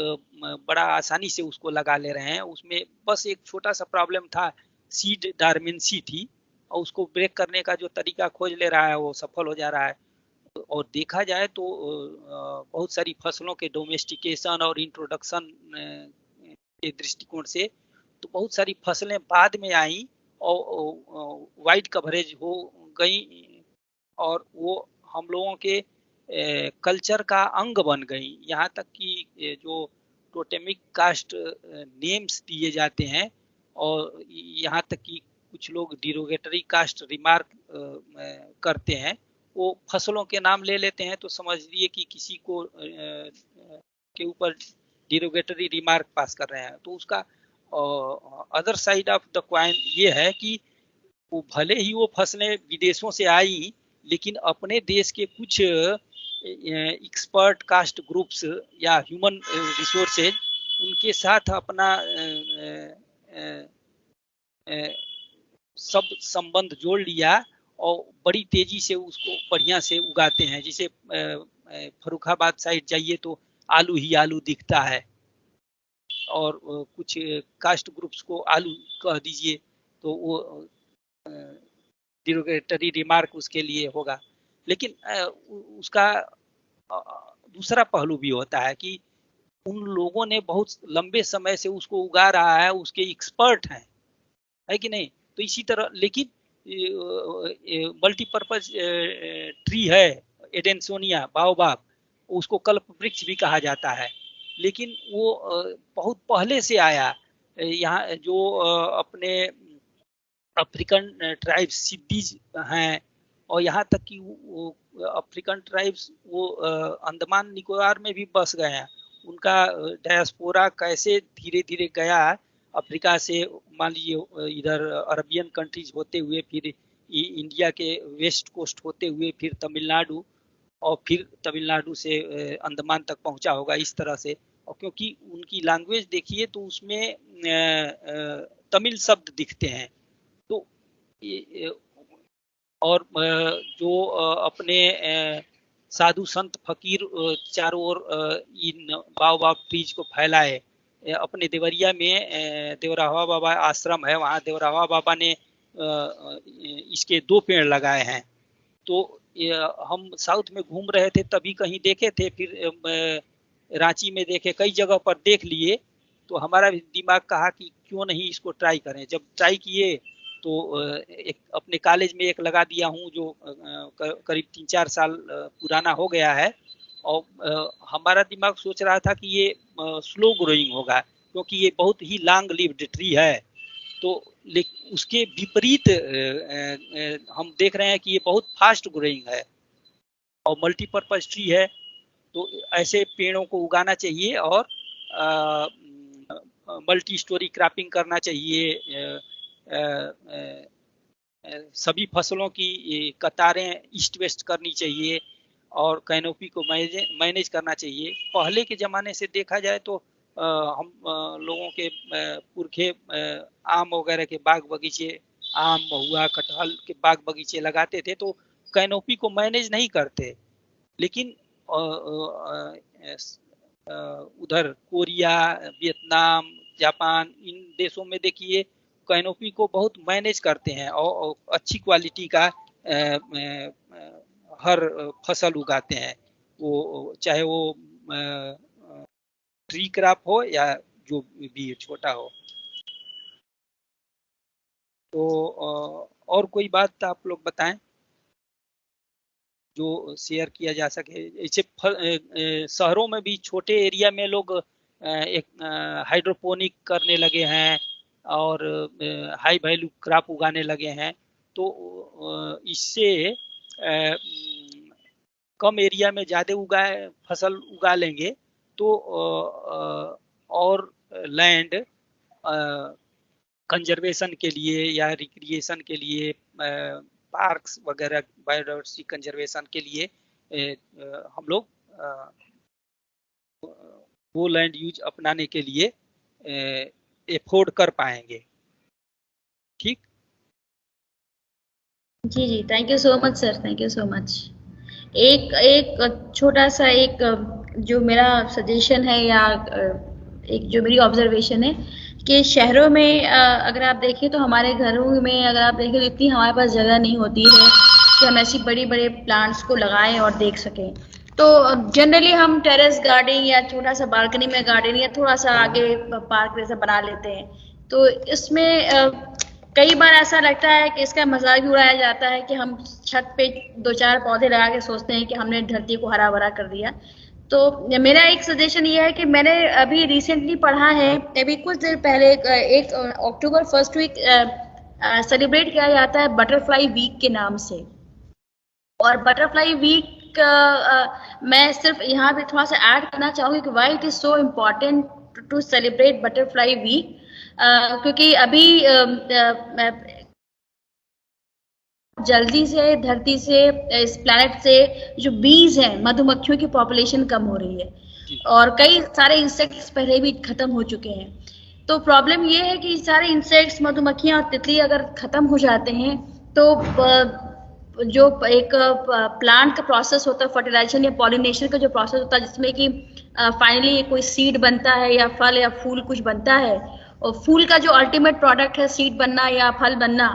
बड़ा आसानी से उसको लगा ले रहे हैं। उसमें बस एक छोटा सा प्रॉब्लम था, सीड डार्मेंसी थी, और उसको ब्रेक करने का जो तरीका खोज ले रहा है वो सफल हो जा रहा है। और देखा जाए तो बहुत सारी फसलों के डोमेस्टिकेशन और इंट्रोडक्शन के दृष्टिकोण से तो बहुत सारी फसलें बाद में आई और वाइड कवरेज हो गई, और वो हम लोगों के कल्चर का अंग बन गई। यहाँ तक कि जो टोटेमिक कास्ट नेम्स दिए जाते हैं, और यहाँ तक कि कुछ लोग डिरोगेटरी कास्ट रिमार्क करते हैं, वो फसलों के नाम ले लेते हैं, तो समझ लिए कि किसी को के ऊपर डिरोगेटरी रिमार्क पास कर रहे हैं। तो उसका other side of the coin ये है कि वो भले ही वो फसलें विदेशों से आई, लेकिन अपने देश के कुछ एक्सपर्ट कास्ट ग्रुप्स या ह्यूमन रिसोर्सेज उनके साथ अपना सब संबंध जोड़ लिया और बड़ी तेजी से उसको बढ़िया से उगाते हैं। जैसे फर्रुखाबाद साइड जाइए तो आलू ही आलू दिखता है, और कुछ कास्ट ग्रुप्स को आलू कह दीजिए तो वो डिरोगेटरी रिमार्क उसके लिए होगा। लेकिन उसका दूसरा पहलू भी होता है कि उन लोगों ने बहुत लंबे समय से उसको उगा रहा है, उसके एक्सपर्ट हैं, है कि नहीं। तो इसी तरह, लेकिन मल्टीपर्पज ट्री है एडेंसोनिया बाओबाब, उसको कल्प वृक्ष भी कहा जाता है, लेकिन वो बहुत पहले से आया। यहाँ जो अपने अफ्रीकन ट्राइब्स सिद्दीज हैं, और यहाँ तक कि वो अफ्रीकन ट्राइब्स वो अंडमान निकोबार में भी बस गए हैं। उनका डायस्पोरा कैसे धीरे धीरे गया अफ्रीका से, मान लीजिए इधर अरबियन कंट्रीज होते हुए, फिर इंडिया के वेस्ट कोस्ट होते हुए, फिर तमिलनाडु, और फिर तमिलनाडु से अंडमान तक पहुंचा होगा, इस तरह से। और क्योंकि उनकी लैंग्वेज देखिए तो उसमें तमिल शब्द दिखते हैं, तो और जो अपने साधु संत फकीर चारों ओर इन बाओबाब ट्रीज को फैलाए। अपने देवरिया में देवरावा बाबा आश्रम है, वहाँ देवरावा बाबा ने इसके 2 पेड़ लगाए हैं। तो हम साउथ में घूम रहे थे तभी कहीं देखे थे, फिर रांची में देखे, कई जगह पर देख लिए, तो हमारा भी दिमाग कहा कि क्यों नहीं इसको ट्राई करें। जब ट्राई किए तो एक अपने कॉलेज में एक लगा दिया हूँ, जो करीब 3-4 साल पुराना हो गया है, और हमारा दिमाग सोच रहा था कि ये स्लो ग्रोइंग होगा, क्योंकि ये बहुत ही लॉन्ग लिव्ड ट्री है। तो उसके विपरीत हम देख रहे हैं कि ये बहुत फास्ट ग्रोइंग है और मल्टीपर्पज ट्री है। तो ऐसे पेड़ों को उगाना चाहिए और मल्टी स्टोरी क्रॉपिंग करना चाहिए। सभी फसलों की कतारें ईस्ट वेस्ट करनी चाहिए और कैनोपी को मैनेज करना चाहिए। पहले के ज़माने से देखा जाए तो हम लोगों के पुरखे आम वगैरह के बाग बगीचे, आम महुआ कटहल के बाग बगीचे लगाते थे, तो कैनोपी को मैनेज नहीं करते। लेकिन उधर कोरिया, वियतनाम, जापान, इन देशों में देखिए कैनोपी को बहुत मैनेज करते हैं और अच्छी क्वालिटी का हर फसल उगाते हैं, वो चाहे वो ट्री क्रॉप हो या जो भी छोटा हो। तो और कोई बात आप लोग बताएं जो शेयर किया जा सके। ऐसे शहरों में भी छोटे एरिया में लोग एक हाइड्रोपोनिक करने लगे हैं और हाई वैल्यू क्रॉप उगाने लगे हैं। तो इससे कम एरिया में ज़्यादा फसल उगा लेंगे तो और लैंड कंजर्वेशन के लिए या रिक्रिएशन के लिए पार्क्स वगैरह बायोडाइवर्सिटी कंजर्वेशन के लिए हम लोग वो लैंड यूज अपनाने के लिए एफोर्ड कर पाएंगे। ठीक। जी जी, thank you so much sir, thank you so much. एक छोटा सा एक जो मेरा सजेशन है या एक जो मेरी ऑब्जर्वेशन है कि शहरों में अगर आप देखें तो हमारे घरों में अगर आप देखें तो इतनी हमारे पास जगह नहीं होती है कि हम ऐसी बड़ी बड़े प्लांट्स को लगाएं और देख सकें। तो जनरली हम टेरेस गार्डनिंग या छोटा सा बालकनी में गार्डन या थोड़ा सा आगे पार्क जैसा बना लेते हैं। तो इसमें कई बार ऐसा लगता है कि इसका मजाक भी उड़ाया जाता है कि हम छत पे 2-4 पौधे लगा के सोचते हैं कि हमने धरती को हरा भरा कर दिया। तो मेरा एक सजेशन ये है कि मैंने अभी रिसेंटली पढ़ा है, अभी कुछ देर पहले एक अक्टूबर फर्स्ट वीक सेलिब्रेट किया जाता है बटरफ्लाई वीक के नाम से। और बटरफ्लाई वीक मैं सिर्फ यहाँ पे थोड़ा सा ऐड करना चाहूँगी कि why it is so important to celebrate butterfly week, क्योंकि अभी जल्दी से धरती से इस प्लैनेट से जो बीज हैं, मधुमक्खियों की पॉपुलेशन कम हो रही है और कई सारे इंसेक्ट्स पहले भी खत्म हो चुके हैं। तो प्रॉब्लम ये है कि सारे इंसेक्ट्स, मधुमक्खियां और तितली अगर खत्म हो जाते हैं तो जो एक प्लांट का प्रोसेस होता है, फर्टिलाइजेशन या पॉलिनेशन का जो प्रोसेस होता है, जिसमें कि फाइनली कोई सीड बनता है या फल या फूल कुछ बनता है, और फूल का जो अल्टीमेट प्रोडक्ट है सीड बनना या फल बनना,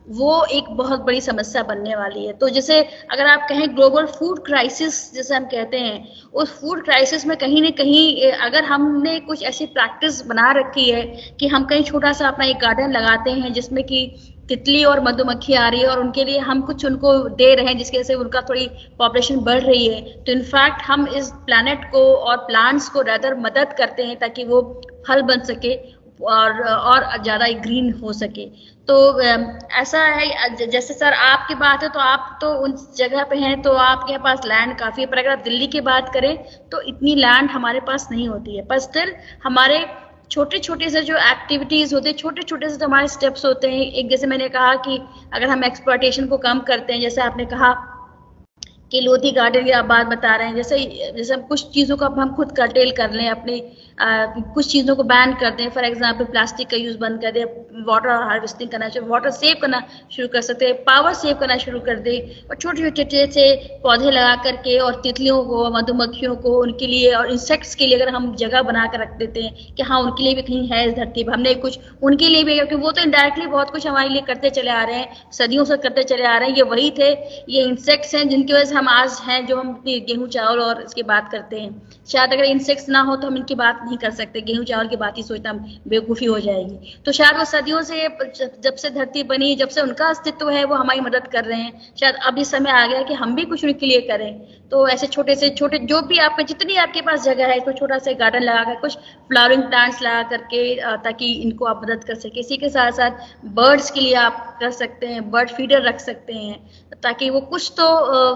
वो एक बहुत बड़ी समस्या बनने वाली है। तो जैसे अगर आप कहें ग्लोबल फूड क्राइसिस जैसे हम कहते हैं, उस फूड क्राइसिस में कहीं न कहीं अगर हमने कुछ ऐसी प्रैक्टिस बना रखी है कि हम कहीं छोटा सा अपना एक गार्डन लगाते हैं जिसमें कि तितली और मधुमक्खी आ रही है और उनके लिए हम कुछ उनको दे रहे हैं जिसकी वजह से उनका थोड़ी पॉपुलेशन बढ़ रही है, तो इनफैक्ट हम इस प्लैनेट को और प्लांट्स को रैदर मदद करते हैं ताकि वो फल बन सके और ज़्यादा ग्रीन हो सके। तो ऐसा है, जैसे सर आपकी बात है तो आप तो उन जगह पे हैं तो आपके पास लैंड काफ़ी है, पर अगर आप दिल्ली की बात करें तो इतनी लैंड हमारे पास नहीं होती है। पर स्टिल हमारे छोटे छोटे से जो एक्टिविटीज़ होते हैं, छोटे छोटे से जो हमारे स्टेप्स होते हैं, एक जैसे मैंने कहा कि अगर हम एक्सप्लॉयटेशन को कम करते हैं, जैसे आपने कहा कि लोधी गार्डन की आप बात बता रहे हैं, जैसे हम कुछ चीज़ों को अब हम खुद कर्टेल कर लें, अपने कुछ चीज़ों को बैन कर दें, फॉर एग्जांपल प्लास्टिक का यूज़ बंद कर दें, वाटर हार्वेस्टिंग करना चाहिए, वाटर सेव करना शुरू कर सकते हैं, पावर सेव करना शुरू कर दें, और छोटे छोटे से पौधे लगा करके और तितलियों को, मधुमक्खियों को, उनके लिए और इंसेक्ट्स के लिए अगर हम जगह बना कर रख देते हैं कि हाँ उनके लिए भी कहीं है इस धरती पर, हमने कुछ उनके लिए भी, क्योंकि वो तो इनडायरेक्टली बहुत कुछ हमारे लिए करते चले आ रहे हैं, सदियों से करते चले आ रहे हैं। ये वही थे, ये इंसेक्ट्स हैं जिनकी वजह से हम आज हैं जो हम गेहूं चावल और इसकी बात करते हैं। शायद अगर इंसेक्ट्स ना हो तो हम इनकी बात नहीं कर सकते, गेहूं चावल की बात ही सोचना बेवकूफ़ी हो जाएगी। तो शायद वो सदियों से, जब से धरती बनी, जब से उनका अस्तित्व है, वो हमारी मदद कर रहे हैं। शायद अब इस समय आ गया कि हम भी कुछ उनके लिए करें। तो ऐसे छोटे से छोटे जो भी आपके जितनी आपके पास जगह है, तो छोटा सा गार्डन लगा कर, कुछ फ्लावरिंग प्लांट्स लगा करके, ताकि इनको आप मदद कर सके। इसी के साथ साथ बर्ड्स के लिए आप कर सकते हैं, बर्ड फीडर रख सकते हैं, ताकि वो कुछ तो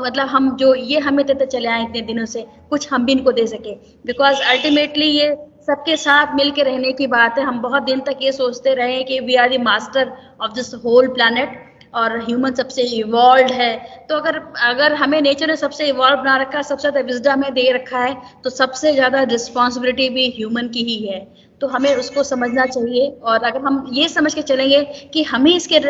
मतलब हम जो ये हमें देते चले आए इतने दिनों से, कुछ हम भी इनको दे सके। बिकॉज अल्टीमेटली ये सबके साथ मिल के रहने की बात है। हम बहुत दिन तक ये सोचते रहे कि we are the master of this whole planet और ह्यूमन सबसे इवॉल्व है। तो अगर हमें नेचर ने सबसे इवॉल्व बना रखा है, सबसे ज़्यादा विजडम में दे रखा है, तो सबसे ज़्यादा रिस्पॉन्सिबिलिटी भी ह्यूमन की ही है। तो हमें उसको समझना चाहिए, और अगर हम ये समझ के चलेंगे कि हमें इसके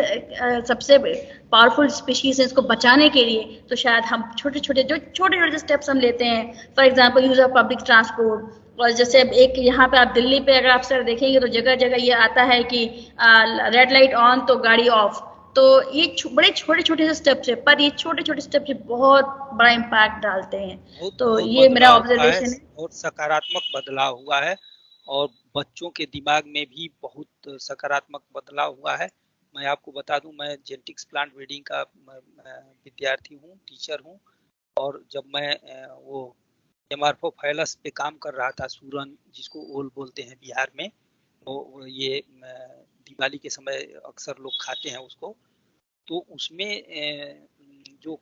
सबसे पावरफुल स्पीशीज है, इसको बचाने के लिए, तो शायद हम छोटे छोटे स्टेप्स हम लेते हैं। For example use of public transport, और जैसे एक यहाँ पे आप दिल्ली पे अगर आप सर देखेंगे तो जगह जगह ये आता है कि रेड लाइट ऑन तो गाड़ी ऑफ। तो ये बड़े छोटे छोटे से स्टेप्स है, पर ये छोटे छोटे स्टेप्स बहुत बड़ा इम्पैक्ट डालते हैं। तो ये मेरा ऑब्जर्वेशन है। बहुत सकारात्मक बदलाव हुआ है और बच्चों के दिमाग में भी बहुत सकारात्मक बदलाव हुआ है। मैं आपको बता दूं, मैं जेनेटिक्स प्लांट ब्रीडिंग का विद्यार्थी हूं, टीचर हूं, और जब मैं वो एमार्फोफाइलस पे काम कर रहा था, सूरन जिसको ओल बोलते हैं बिहार में, तो ये दिवाली के समय अक्सर लोग खाते हैं उसको। तो उसमें जो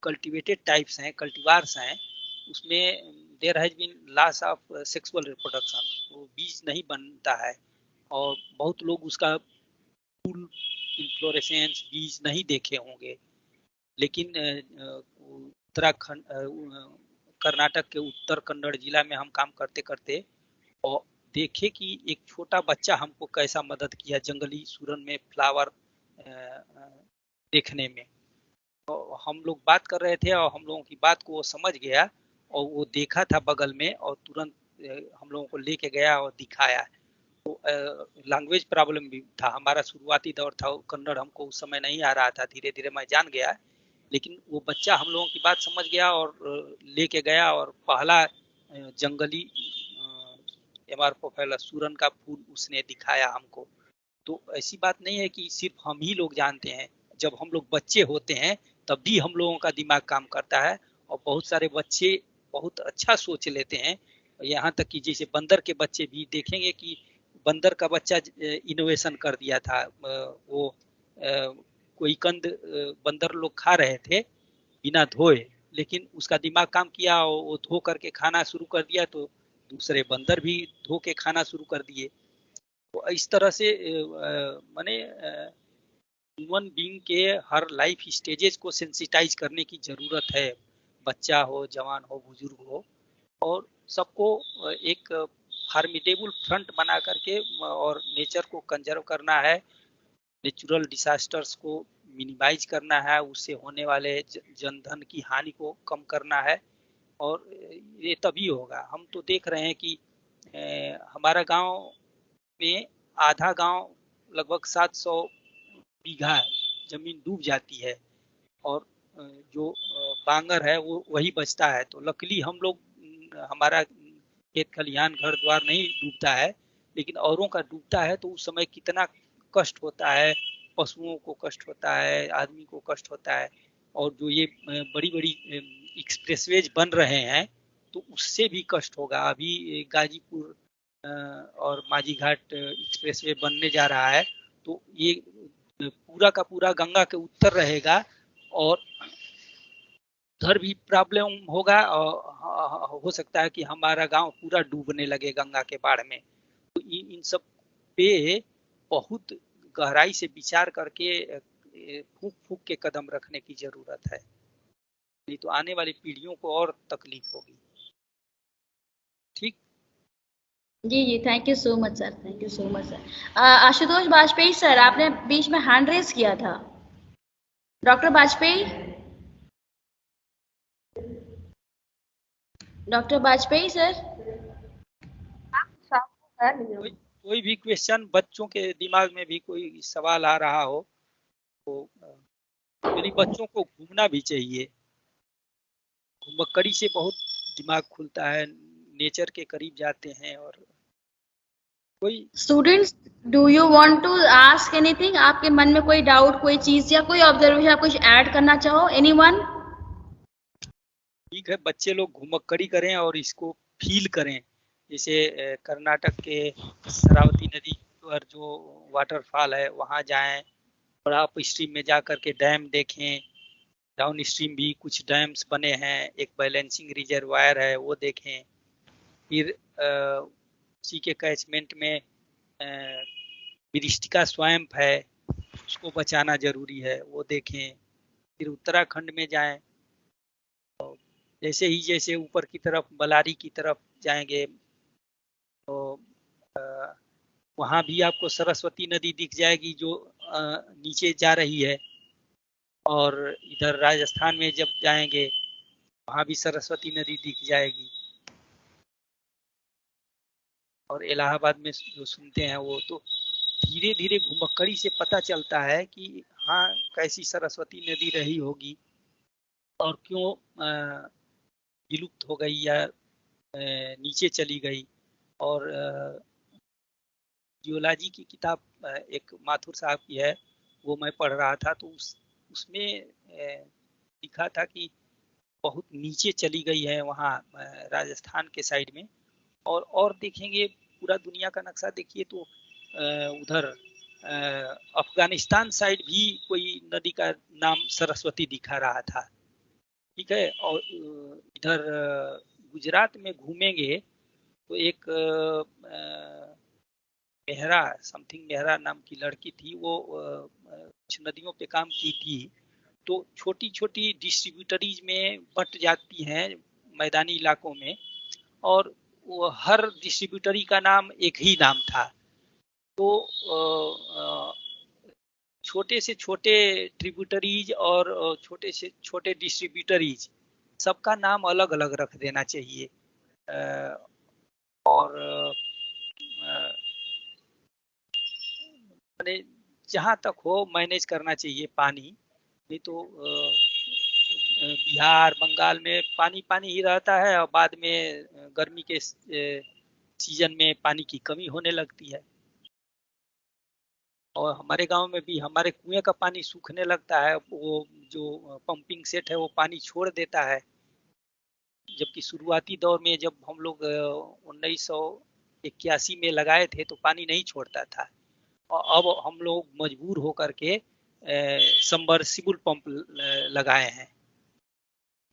कल्टिवेटेड टाइप्स हैं, कल्टीवार्स हैं, उसमें there has been loss of sexual reproduction, वो बीज नहीं बनता है, और बहुत लोग उसका फूल इन्फ्लोरेसेंस बीज नहीं देखे होंगे, लेकिन उत्तराखंड कर्नाटक के उत्तर कन्नड़ जिला में हम काम करते करते और देखे कि एक छोटा बच्चा हमको कैसा मदद किया जंगली सुरन में फ्लावर देखने में। तो हम लोग बात कर रहे थे और हम लोगों की बात को वो समझ गया और वो देखा था बगल में और तुरंत हम लोगों को लेके गया और दिखाया। तो लैंग्वेज प्रॉब्लम भी था, हमारा शुरुआती दौर था, कन्नड़ हमको उस समय नहीं आ रहा था, धीरे धीरे मैं जान गया, लेकिन वो बच्चा हम लोगों की बात समझ गया और लेके गया और पहला जंगली एमारपोफेला सूरन का फूल उसने दिखाया हमको। तो ऐसी बात नहीं है कि सिर्फ हम ही लोग जानते हैं, जब हम लोग बच्चे होते हैं तब भी हम लोगों का दिमाग काम करता है और बहुत सारे बच्चे बहुत अच्छा सोच लेते हैं। यहाँ तक कि जैसे बंदर के बच्चे भी देखेंगे कि बंदर का बच्चा इनोवेशन कर दिया था, वो कोई कंद बंदर लोग खा रहे थे बिना धोए, लेकिन उसका दिमाग काम किया और वो धो करके खाना शुरू कर दिया, तो दूसरे बंदर भी धो के खाना शुरू कर दिए। तो इस तरह से माने ह्यूमन बीइंग के हर लाइफ स्टेजेस को सेंसिटाइज करने की जरूरत है, बच्चा हो, जवान हो, बुजुर्ग हो, और सबको एक फार्मिडेबल फ्रंट बना करके और नेचर को कंजर्व करना है, नेचुरल डिसास्टर्स को मिनिमाइज करना है, उससे होने वाले जनधन की हानि को कम करना है, और ये तभी होगा। हम तो देख रहे हैं कि हमारा गांव में आधा गांव लगभग 700 बीघा जमीन डूब जाती है और जो बांगर है वो वही बचता है। तो लकीली हम लोग, हमारा खेत खलिहान घर द्वार नहीं डूबता है, लेकिन औरों का डूबता है तो उस समय कितना कष्ट होता है, पशुओं को कष्ट होता है, आदमी को कष्ट होता है। और जो ये बड़ी बड़ी एक्सप्रेसवेज बन रहे हैं तो उससे भी कष्ट होगा। अभी गाजीपुर और माझी घाट एक्सप्रेसवे बनने जा रहा है, तो ये पूरा का पूरा गंगा के उत्तर रहेगा और उधर भी प्रॉब्लम होगा और हो सकता है कि हमारा गांव पूरा डूबने लगे गंगा के बाढ़ में। तो इन सब पे बहुत गहराई से विचार करके फूंक फूंक के कदम रखने की जरूरत है, नहीं तो आने वाली पीढ़ियों को और तकलीफ होगी। ठीक, जी जी, thank you so much sir, thank you so much sir. Ashutosh Vajpayee sir, आपने बीच में हैंड रेज किया था। Doctor Vajpayee, doctor Vajpayee sir. कोई भी क्वेश्चन, बच्चों के दिमाग में भी कोई सवाल आ रहा हो तो मेरी बच्चों को घूमना भी चाहिए, घुमक्कड़ी से बहुत दिमाग खुलता है, नेचर के करीब जाते हैं। और कोई students, do you want to ask anything? आपके मन में कोई डाउट, कोई चीज या कोई ऑब्जर्वेशन आप कुछ ऐड करना चाहो? एनीवन? ठीक है, बच्चे लोग घुमक्कड़ी करें और इसको फील करें। जैसे कर्नाटक के शरावती नदी पर जो वाटरफॉल है वहाँ जाएं और अप स्ट्रीम में जा करके डैम देखें, डाउन स्ट्रीम भी कुछ डैम्स बने हैं, एक बैलेंसिंग रिजर्वायर है वो देखें। फिर उसी के कैचमेंट में मिरिस्टिका स्वैम्प है, उसको बचाना जरूरी है, वो देखें। फिर उत्तराखंड में जाएं, जैसे ही जैसे ऊपर की तरफ बलारी की तरफ जाएंगे तो वहाँ भी आपको सरस्वती नदी दिख जाएगी जो नीचे जा रही है। और इधर राजस्थान में जब जाएंगे वहाँ भी सरस्वती नदी दिख जाएगी। और इलाहाबाद में जो सुनते हैं वो तो धीरे धीरे घुमक्कड़ी से पता चलता है कि हाँ कैसी सरस्वती नदी रही होगी और क्यों विलुप्त हो गई या नीचे चली गई। और जियोलॉजी की किताब एक माथुर साहब की है, वो मैं पढ़ रहा था, तो उसमें लिखा था कि बहुत नीचे चली गई है वहाँ राजस्थान के साइड में। और देखेंगे पूरा दुनिया का नक्शा देखिए तो उधर अफगानिस्तान साइड भी कोई नदी का नाम सरस्वती दिखा रहा था। ठीक है, और इधर गुजरात में घूमेंगे तो एक मेहरा समथिंग मेहरा नाम की लड़की थी, वो कुछ नदियों पे काम की थी। तो छोटी छोटी डिस्ट्रीब्यूटरीज में बट जाती हैं मैदानी इलाकों में, और वो हर डिस्ट्रीब्यूटरी का नाम एक ही नाम था। तो छोटे से छोटे ट्रिब्यूटरीज और छोटे से छोटे डिस्ट्रीब्यूटरीज सबका नाम अलग अलग रख देना चाहिए। और मैंने जहाँ तक हो मैनेज करना चाहिए पानी। नहीं तो बिहार बंगाल में पानी पानी ही रहता है, और बाद में गर्मी के सीजन में पानी की कमी होने लगती है। और हमारे गांव में भी हमारे कुएं का पानी सूखने लगता है, वो जो पंपिंग सेट है वो पानी छोड़ देता है। जबकि शुरुआती दौर में जब हम लोग 1981 में लगाए थे तो पानी नहीं छोड़ता था, और अब हम लोग मजबूर होकर के सबमर्सिबल पंप लगाए हैं।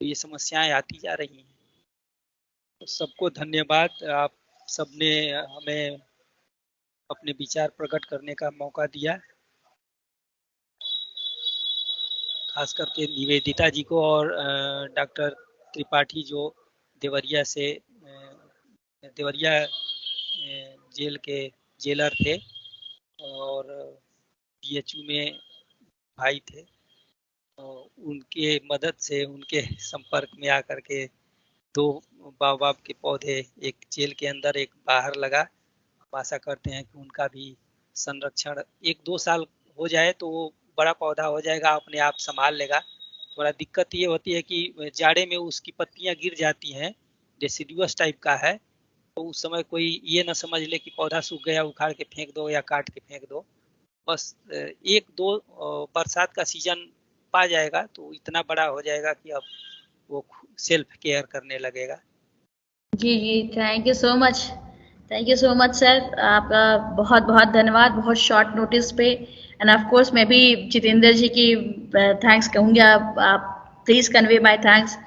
तो ये समस्याएं आती जा रही हैं। तो सबको धन्यवाद, आप सबने हमें अपने विचार प्रकट करने का मौका दिया। खास करके निवेदिता जी को और डॉक्टर त्रिपाठी जो देवरिया जेल के जेलर थे और PHU में भाई थे, उनके मदद से, उनके संपर्क में आकर के 2 बाओबाब के पौधे, एक जेल के अंदर एक बाहर लगा। हम आशा करते हैं कि उनका भी संरक्षण 1-2 साल हो जाए तो वो बड़ा पौधा हो जाएगा, अपने आप संभाल लेगा। थोड़ा दिक्कत ये होती है कि जाड़े में उसकी पत्तियां गिर जाती हैं, डेसिडुअस टाइप का है, तो उस समय कोई ये ना समझ ले कि पौधा सूख गया, उखाड़ के फेंक दो या काट के फेंक दो। बस 1-2 बरसात का सीजन पा जाएगा तो इतना बड़ा हो जाएगा कि अब वो सेल्फ केयर करने लगेगा। जी जी, thank you so much sir, आपका बहुत बहुत धन्यवाद, बहुत शॉर्ट नोटिस पे। एंड ऑफ कोर्स मैं भी जितेंद्र जी की थैंक्स कहूँगी। आप प्लीज कन्वे माय थैंक्स।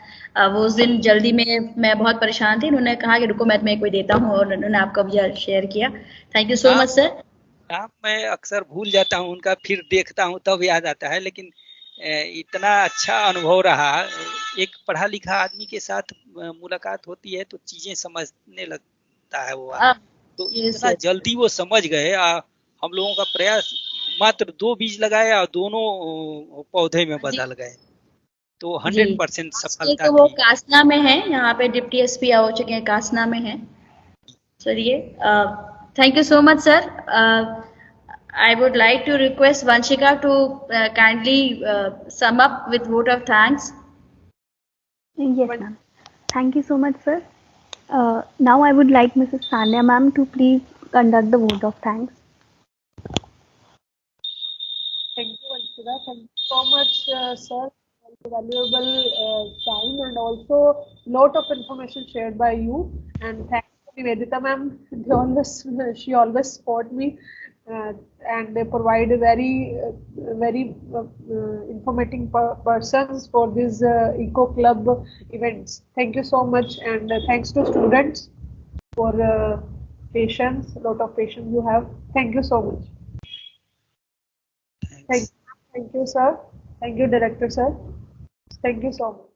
वो उस दिन जल्दी में मैं बहुत परेशान थी, उन्होंने कहा कि रुको मैं तुम्हें कोई देता हूँ, और उन्होंने आपका भी शेयर किया। Thank you so much sir. नाम मैं अक्सर भूल जाता हूँ उनका, फिर देखता हूँ तब याद आता है, लेकिन इतना अच्छा अनुभव रहा। एक पढ़ा लिखा आदमी के साथ मुलाकात होती है तो चीजें समझने लगता है वो आदमी। तो इतना जल्दी वो समझ गए। हम लोगों का प्रयास मात्र 2 बीज लगाए और दोनों पौधे में बदल गए, तो 100% सफलता तो वो थी। कासना में है, यहाँ पे डिप्टी SP आ चुके हैं, कासना में है सर ये। Thank you so much sir. I would like to request Vanshika to kindly sum up with vote of thanks. Yes, ma'am. Thank you so much, sir. Now I would like Mrs. Sanya ma'am to please conduct the vote of thanks. Thank you, Vanshika. Thank you so much, sir, for the valuable time and also lot of information shared by you. And thanks to Nivedita ma'am. She always support me and they provide a very informative persons for these Eco Club events. Thank you so much, and thanks to students for patience. A lot of patience you have. Thank you so much. Thank you, sir. Thank you, Director, sir. Thank you so much.